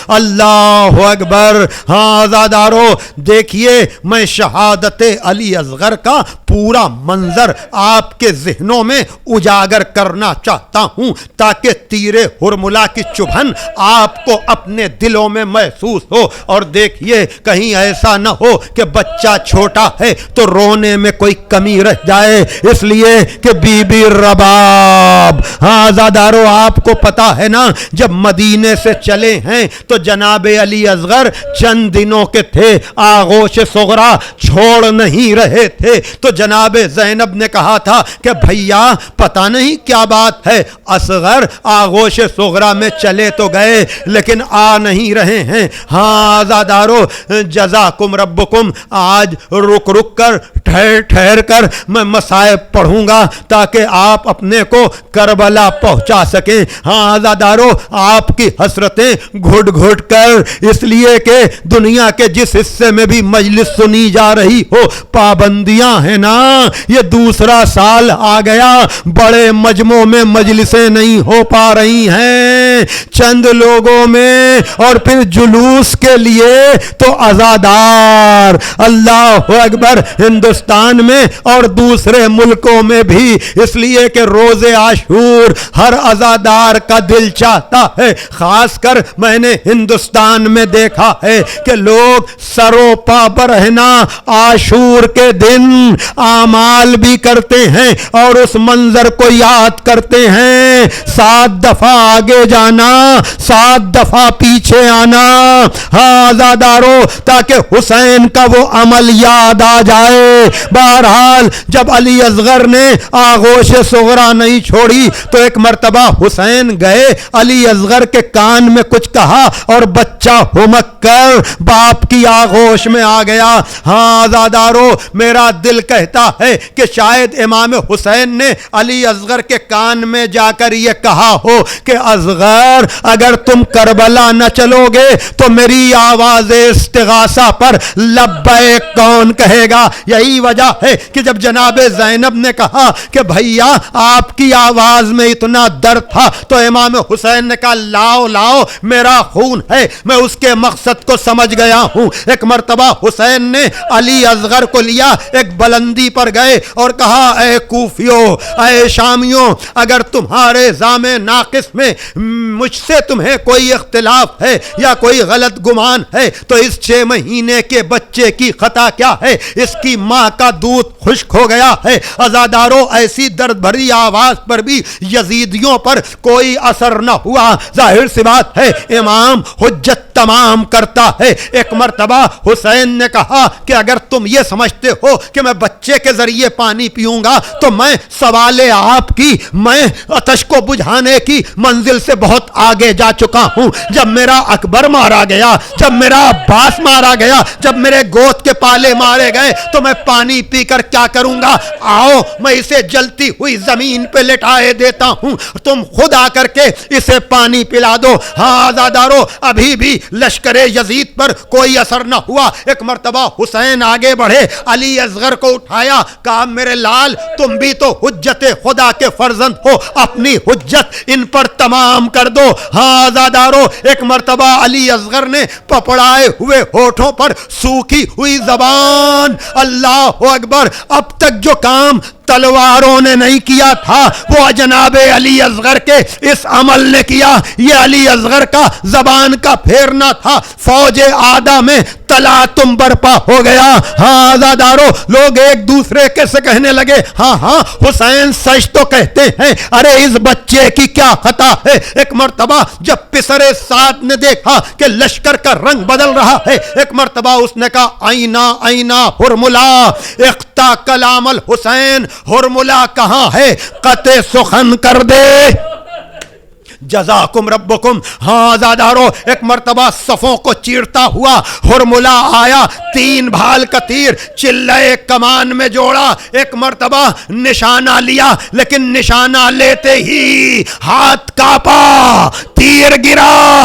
اللہ اکبر۔ ہاں آزادارو، دیکھیے میں شہادت شہادت علی اصغر کا پورا منظر آپ کے ذہنوں میں اجاگر کرنا چاہتا ہوں تاکہ تیر ہرملا کی چبھن آپ کو اپنے دلوں میں محسوس ہو. اور دیکھیے کہیں ایسا نہ ہو کہ بچہ چھوٹا ہے تو رونے میں کوئی کمی رہ جائے، اس لیے کہ بی بی رباب، ہاں زادارو آپ کو پتا ہے نا جب مدینے سے چلے ہیں تو جناب علی اصغر چند دنوں کے تھے، آغوش صغرا چھوڑ نہیں رہے تھے. تو جناب زینب نے کہا تھا کہ بھیا پتہ نہیں کیا بات ہے، اصغر آغوش صغرا میں چلے تو گئے لیکن آ نہیں رہے ہیں. ہاں زادارو جزاکم ربکم، آج رک رک کر ٹھہر کر میں مصائب پڑھوں گا تاکہ آپ اپنے کو کربلا پہنچا سکیں. ہاں زادارو آپ کی حسرتیں گھٹ گھٹ کر، اس لیے کہ دنیا کے جس حصے میں بھی مجلس سنی جا رہی ہو پابندیاں ہیں نا. یہ دوسرا سال آ گیا، بڑے مجموع میں مجلسیں نہیں ہو پا رہی ہیں، چند لوگوں میں، اور پھر جلوس کے لیے تو عزادار. اللہ اکبر، ہندوستان میں اور دوسرے ملکوں میں بھی، اس لیے کہ روز عاشور ہر عزادار کا دل چاہتا ہے. خاص کر میں نے ہندوستان میں دیکھا ہے کہ لوگ سرو پا برہنا عاشور کے دن اعمال بھی کرتے ہیں اور اس منظر کو یاد کرتے ہیں، 7 دفعہ آگے جانا، 7 دفعہ پیچھے آنا. ہاں زادارو تاکہ حسین کا وہ عمل یاد آ جائے. بہرحال جب علی اصغر نے آغوش صغرا نہیں چھوڑی تو ایک مرتبہ حسین گئے، علی اصغر کے کان میں کچھ کہا اور بچہ ہمک کر باپ کی آغوش میں آ گیا. ہاں زادارو میرا دل کہتا ہے کہ شاید امام حسین نے علی اصغر کے کان میں جا کر یہ کہا ہو کہ اصغر اگر تم کربلا نہ چلو گے تو میری آواز استغاثہ پر لبیک کون کہے گا. یہی وجہ ہے کہ جب جناب زینب نے کہا کہ بھیا آپ کی آواز میں اتنا درد تھا تو امام حسین نے کہا لاؤ لاؤ میرا خون ہے، میں اس کے مقصد کو سمجھ گیا ہوں. ایک مرتبہ حسین نے علی اصغر کو لیا، ایک بلندی پر گئے اور کہا اے کوفیو، اے شامیوں، اگر تمہارے زام ناقص میں مجھ سے تمہیں کوئی اختلاف ہے یا کوئی غلط گمان ہے تو اس 6 مہینے کے بچے کی خطا کیا ہے؟ اس کی ماں کا دودھ خشک ہو گیا ہے. عزاداروں ایسی درد بھری آواز پر بھی یزیدیوں پر کوئی اثر نہ ہوا. ظاہر سی بات ہے امام حجت تمام کرتا ہے. ایک مرتبہ حسین نے کہا کہ اگر تم یہ سمجھتے ہو کہ میں بچے کے ذریعے پانی پیوں گا تو میں سوال آپ کی، میں آتش کو بجھانے کی منزل سے بہت آگے جا چکا ہوں. جب میرا اکبر مارا گیا، جب میرا عباس مارا گیا، جب میرے گوت کے پالے مارے گئے تو میں پانی پی کر کیا کروں گا؟ آؤ میں اسے جلتی ہوئی زمین پہ لٹائے دیتا ہوں، تم خود آ کر کے اسے پانی پلا دو. ہاں آزادارو ابھی بھی لشکر یزید پر کوئی اثر نہ ہوا. ایک مرتبہ حسین آگے بڑھے، علی اصغر کو اٹھایا، کہا میرے لال تم بھی تو حجت خدا کے فرزند ہو، اپنی حجت ان پر تمام کر دو. ہاں آزادارو ایک مرتبہ علی اصغر نے پپڑائے ہوئے ہونٹوں پر سوکھی ہوئی زبان، اللہ اکبر، اب تک جو کام تلواروں نے نہیں کیا تھا وہ جناب علی اصغر کے اس عمل نے کیا. یہ علی اصغر کا زبان کا پھیرنا تھا. فوج آدھا میں تلاتم برپا ہو گیا. ہاں آزادارو لوگ ایک دوسرے کے سے کہنے لگے ہاں ہاں حسین سچ تو کہتے ہیں، ارے اس بچے کی کیا خطا ہے. ایک مرتبہ جب پسر سعد نے دیکھا کہ لشکر کا رنگ بدل رہا ہے، ایک مرتبہ اس نے کہا آئینہ آئینہ ہرملا اقتا کلام الحسین، ہرملا کہاں ہے؟ قطع سخن کر دے. جزاکم ربکم. ہاں آزادارو ایک مرتبہ صفوں کو چیرتا ہوا ہرملا آیا، 3 بھال کا تیر چلے کمان میں جوڑا، ایک مرتبہ نشانہ لیا، لیکن نشانہ لیتے ہی ہاتھ کاپا، تیر گرا،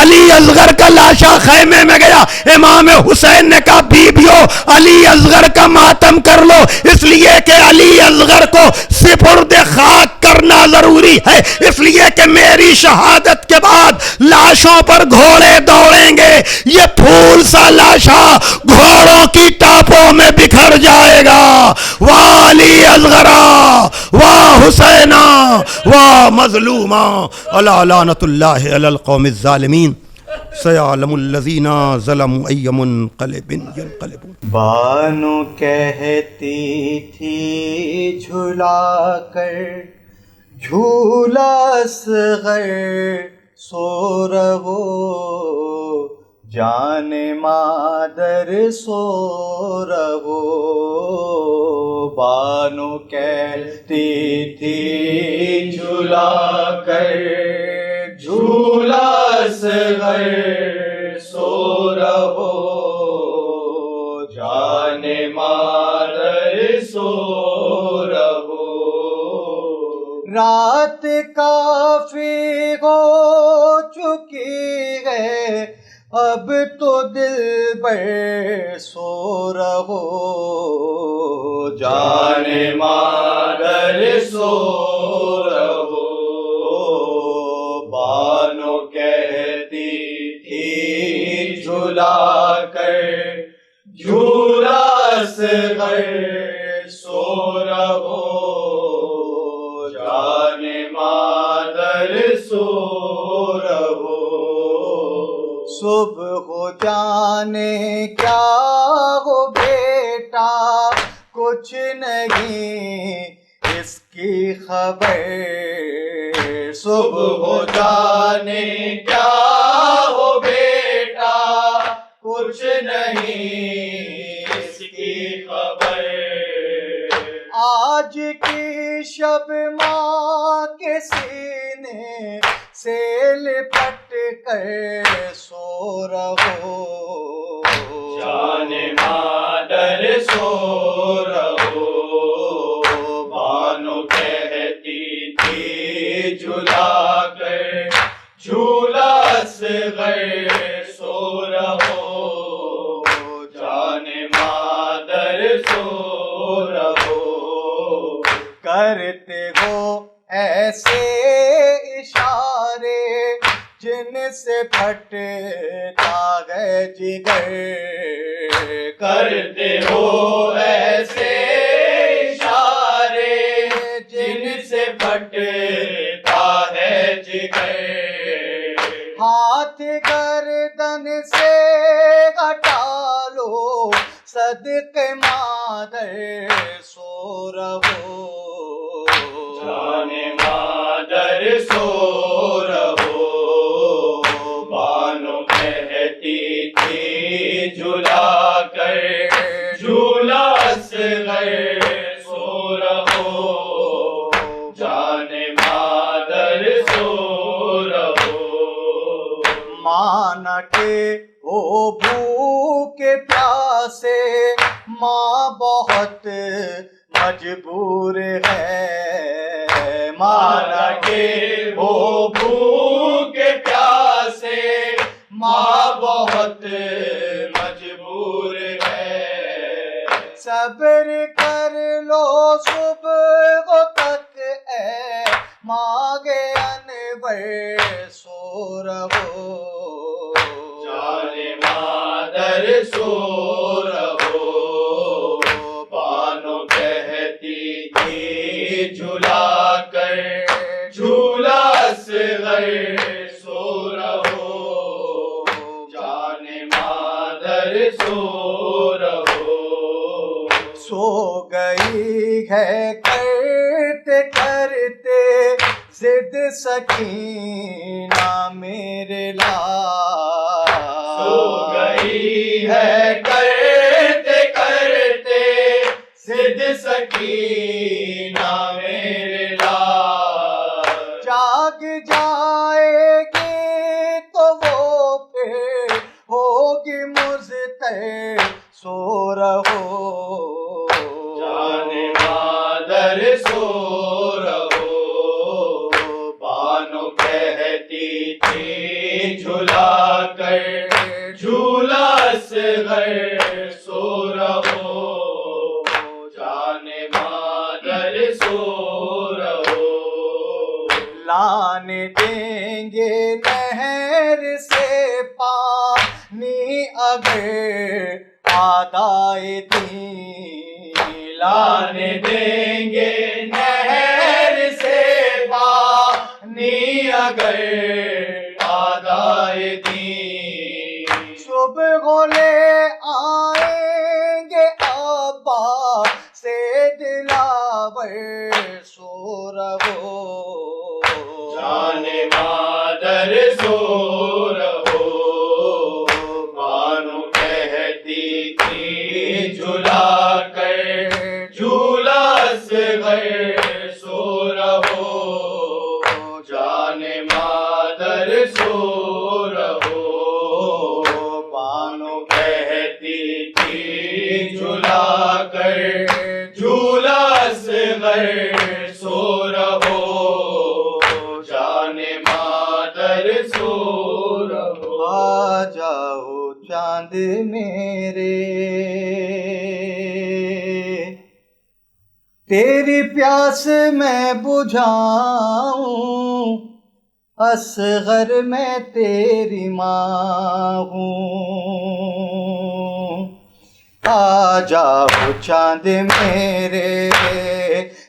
علی اصغر کا لاشا خیمے میں گیا، امام حسین نے کہا بیبیو علی اصغر کا ماتم کر لو، اس لیے کہ علی اصغر کو سپرد خاک کرنا ضروری ہے، اس لیے کہ میری شہادت کے بعد لاشوں پر گھوڑے دوڑیں گے، یہ پھول سا لاشا گھوڑوں کی ٹاپوں میں بکھر جائے گا۔ واہ علی اصغرا، واہ حسینا، واہ مظلوما، الا لعنت اللہ علی القوم الظالمین، سیعلم الذین ظلموا ای منقلب ینقلبون۔ بانو کہتی تھی جھلا کر جھولا اصغر سو رہو، جان مادر سو رہو۔ بانو کہتی تھی جھلا کر جھولا اصغر سو رہو، جان مادر سو رہو۔ رات کافی ہو چکی ہے، اب تو دل بر سو رہو، جان مادر سو رہو۔ بانو کہتی تھی جھلا کر جھولا اصغر سو رہو، جان مادر سو رہو۔ صبح ہو جانے کیا ہو بیٹا، کچھ نہیں اس کی خبر۔ صبح ہو جانے کیا ہو بیٹا، کچھ نہیں اس کی خبر۔ آج کی شب ماں کے سینے سے لپٹ کر سو رہو، جان مادر سو رہو۔ بانو کہتی تھی جھلا کر جھولا اصغر سو رہو، جان مادر سو رہو۔ کرتے ہو ایسے اشارے جن سے پھٹتا ہے جگر، کرتے ہو ایسے اشارے جن سے پھٹتا ہے جگر۔ ہاتھ گردن سے ہٹا لو، صدقے مادر سو رہو، جان مادر سو رہو۔ بانو کہتی تھی جھلا کر جھولا اصغر سو رہو، جان مادر سو رہو۔ مانا کہ وہ بھوک پیاسے، ماں بہت مجبور ہے، مانا کہ وہ بھوک پیاسے، ماں بہت مجبور ہے۔ صبر کر لو صبح تک اے مانگے انور سو رہو، جان مادر سو رہو۔ بانو کہتی تھی جھلا کر جھولا اصغر سو رہو، جان مادر سو رہو۔ سو گئی ہے کرتے کرتے ضد سکینہ میرے لال، سو گئی ہے کرتے کرتے ضد سکینہ میرے لال۔ جاگ جائے گی تو وہ پھر ہوگی مضطر سو رہو، جان مادر سو رہو۔ بانو کہتی تھی جھلا سو رہو لانے دیں گے نہر سے پانی اگر آدائے دین لانے دیں گے نہر سے پانی اگر آدائے دین صبح لے آئیں گے ابا سے دلاور سو رہو جان مادر سو رہو بانو کہتی تھی جھلا کر جھولا اصغر سو رہو جان مادر سو رہو بانو کہتی تھی جھلا کر جھولا اصغر سو رہو جان مادر سو رہو آ جاؤ چاند میرے تیری پیاس میں بجھاؤں اصغر میں تیری ماں ہوں آ جاؤ چاند میرے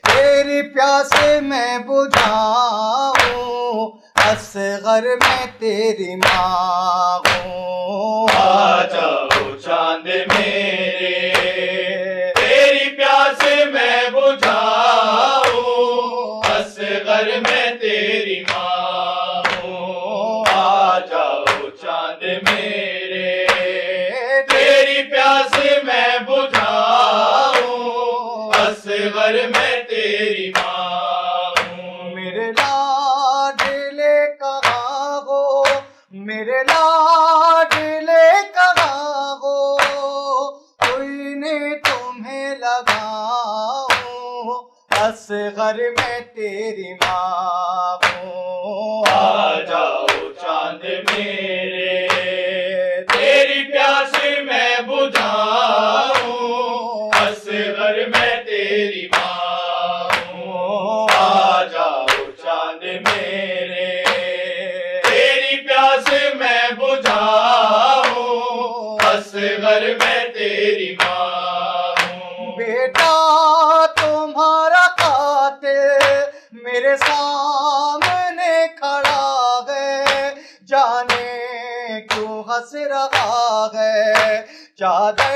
تیری پیاس میں بجھاؤں اصغر میں تیری ماں ہوں آ جاؤ چاند میرے تیری پیاس میں بجھاؤں اصغر میں تیری ماں ہوں آ جاؤ چاند میرے تیری پیاس میں بجھاؤں اصغر میں تیری ماں ہوں میرے لاڈلے کہاں ہو میرے لاڈلے کہاں ہو کوئی نے تمہیں لگاؤں اصغر میں تیری ماں ہوں آ جاؤ چاند میرے تیری پیاس میں بجھاؤں اصغر میں تیری ماں ہوں آ جاؤ چاند میرے تیری پیاس میں بجھاؤں اصغر میں تیری ماں ہوں بیٹا تمہارا قاتل میرے سامنے کھڑا ہے جانے کیوں ہنس رہا ہے چادر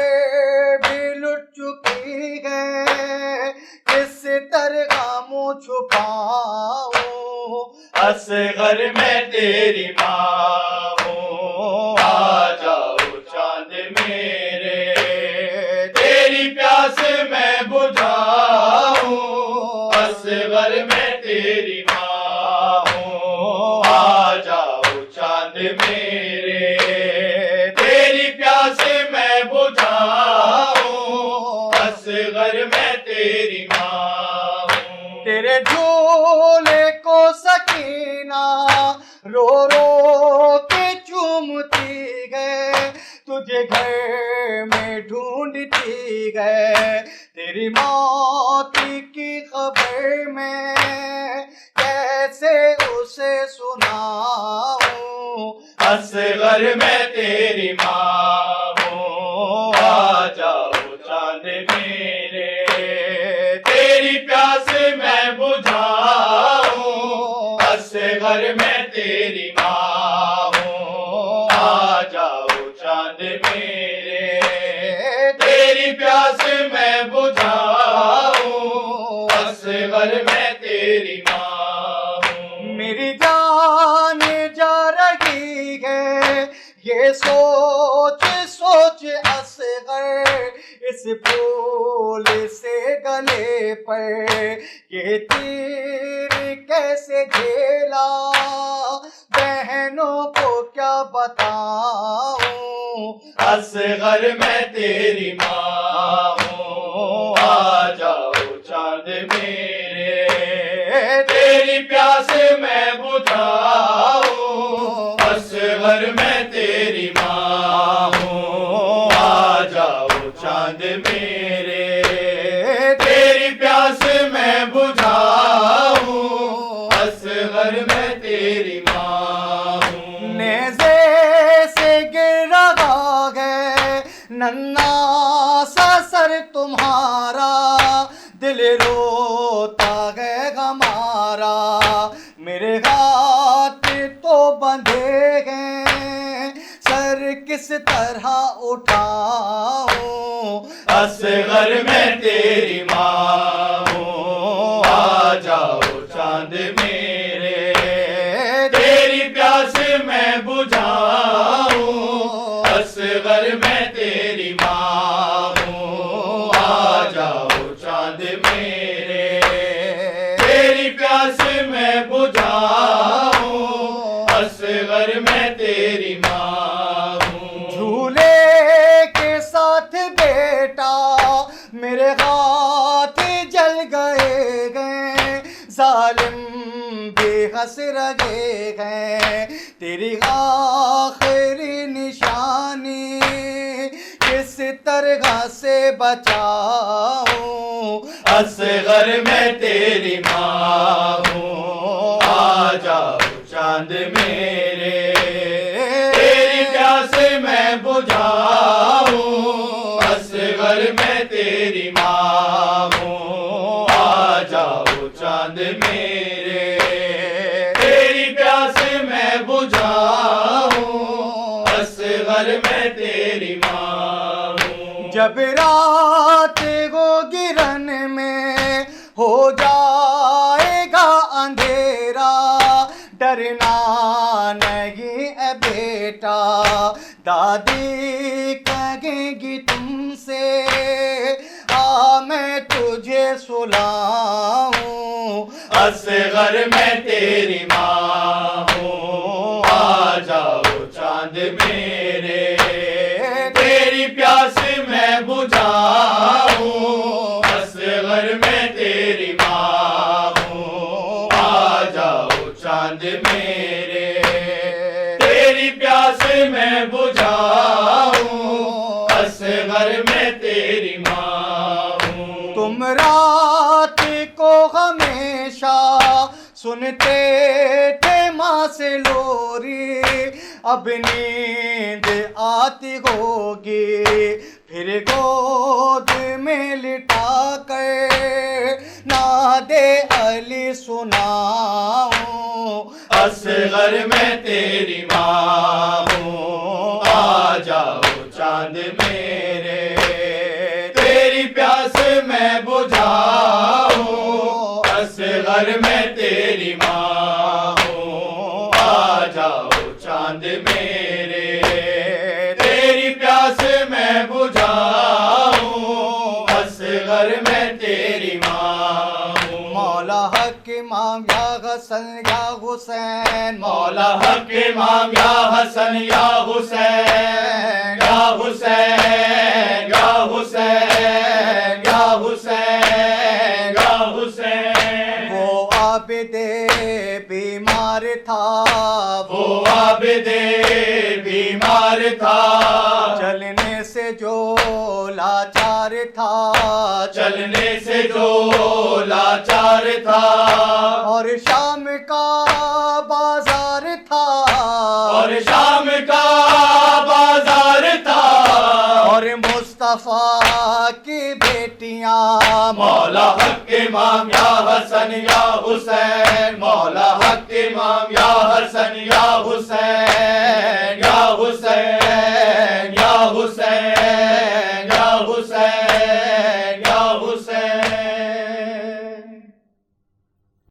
بھی لٹ چکی ہے کس طرح منہ چھپاؤں اصغر میں تیری ماں ہوں آ جاؤ چاند میرے تیری پیاس میں بجھاؤں اصغر میں تیری ماں ہوں آ جاؤ چاند میرے تیری پیاس میں بجھاؤں اصغر میں تیری ماں ہوں تیرے جھولے کو سکینہ رو رو کے چومتی ہے تجھے گھر میں ڈھونڈتی ہے تیری موت کی خبر میں کیسے اسے سناؤں اصغر میں تیری ماں ہوں آ جاؤ چاند میرے تیری پیاس میں بجھاؤں اصغر میں تیری ماں ہوں آ جاؤ چاند میرے تیری پیاس میں بجھاؤں اصغر میں تیری ماں ہوں میری جان جا رہی ہے یہ سوچ سوچ اصغر اس پھول سے گلے پر یہ تیر کیسے جھیلا بہنوں کو کیا بتاؤں اصغر میں تیری ماں ہوں آ جاؤ چاند میرے تیری پیاس میں بجھاؤں اصغر میں تیری ماں ہوں آ جاؤ چاند میرے تیری پیاس میں دل روتا ہے ہمارا، میرے ہاتھ تو بندھے ہیں، سر کس طرح اٹھاؤں، اصغر میں تیری ماں ہوں، آ جاؤ چاند میرے، تیری پیاس میں بجھاؤں، اصغر میں تیری ماں ہوں، آ جاؤ چاند میرے، تیری پیاس میں بجھاؤں، اصغر میں تیری ماں ہوں۔ جھولے کے ساتھ بیٹا میرے ہاتھ جل گئے ہیں، ظالم بے حس رہے ہیں، تیری آخری نشانی کس طرح سے بچاؤں، اصغر میں تیری ماں ہوں، آ جاؤ چاند میرے، تیری پیاس میں بجھاؤں، اصغر میں تیری ماں ہوں، آ جاؤ چاند میرے، تیری پیاس میں بجھاؤں، اصغر میں تیری ماں ہوں۔ جب رات ہوگی رن میں ہو جائے گا اندھیرا، ڈرنا نہیں اے بیٹا، دادی کہیں گی تم سے، آ میں تجھے سلاؤں، اصغر میں تیری ماں ہوں، آ جاؤ چاند میرے، تیری پیاس میں بجھاؤں، اصغر میں تیری ماں ہوں، آ جاؤ چاند میرے، تیری پیاس میں بجھاؤں، اصغر میں تیری ماں ہوں۔ تم رات کو ہمیشہ سنتے تھے ماں سے لوری، اب نیند آتی ہوگی پھر گود میں لٹا کر ناد علی سناؤں، اصغر میں تیری ماں ہوں، آ جاؤ چاند میرے، تیری پیاس میں بجھاؤں، اصغر میں تیری ماں ہوں، آ جاؤ چاند میرے، تیری پیاس میں بجھاؤں، اصغر میں تیری ماں ہوں۔ مولا حق امام یا حسن یا حسین، مولا حق امام یا حسن یا حسین، یا حسین، یا حسین، یا حسین، یا حسین۔ وہ عابد بیمار تھا، وہ عابد بیمار تھا، چلنے سے جو لاچار تھا، چلنے سے جو لاچار تھا، اور شام کا بازار تھا، اور شام کا بازار تھا، اور مصطفیٰ کی بیٹیاں مولا حق امام یا حسن یا حسین، مولا حق امام یا حسن یا حسین۔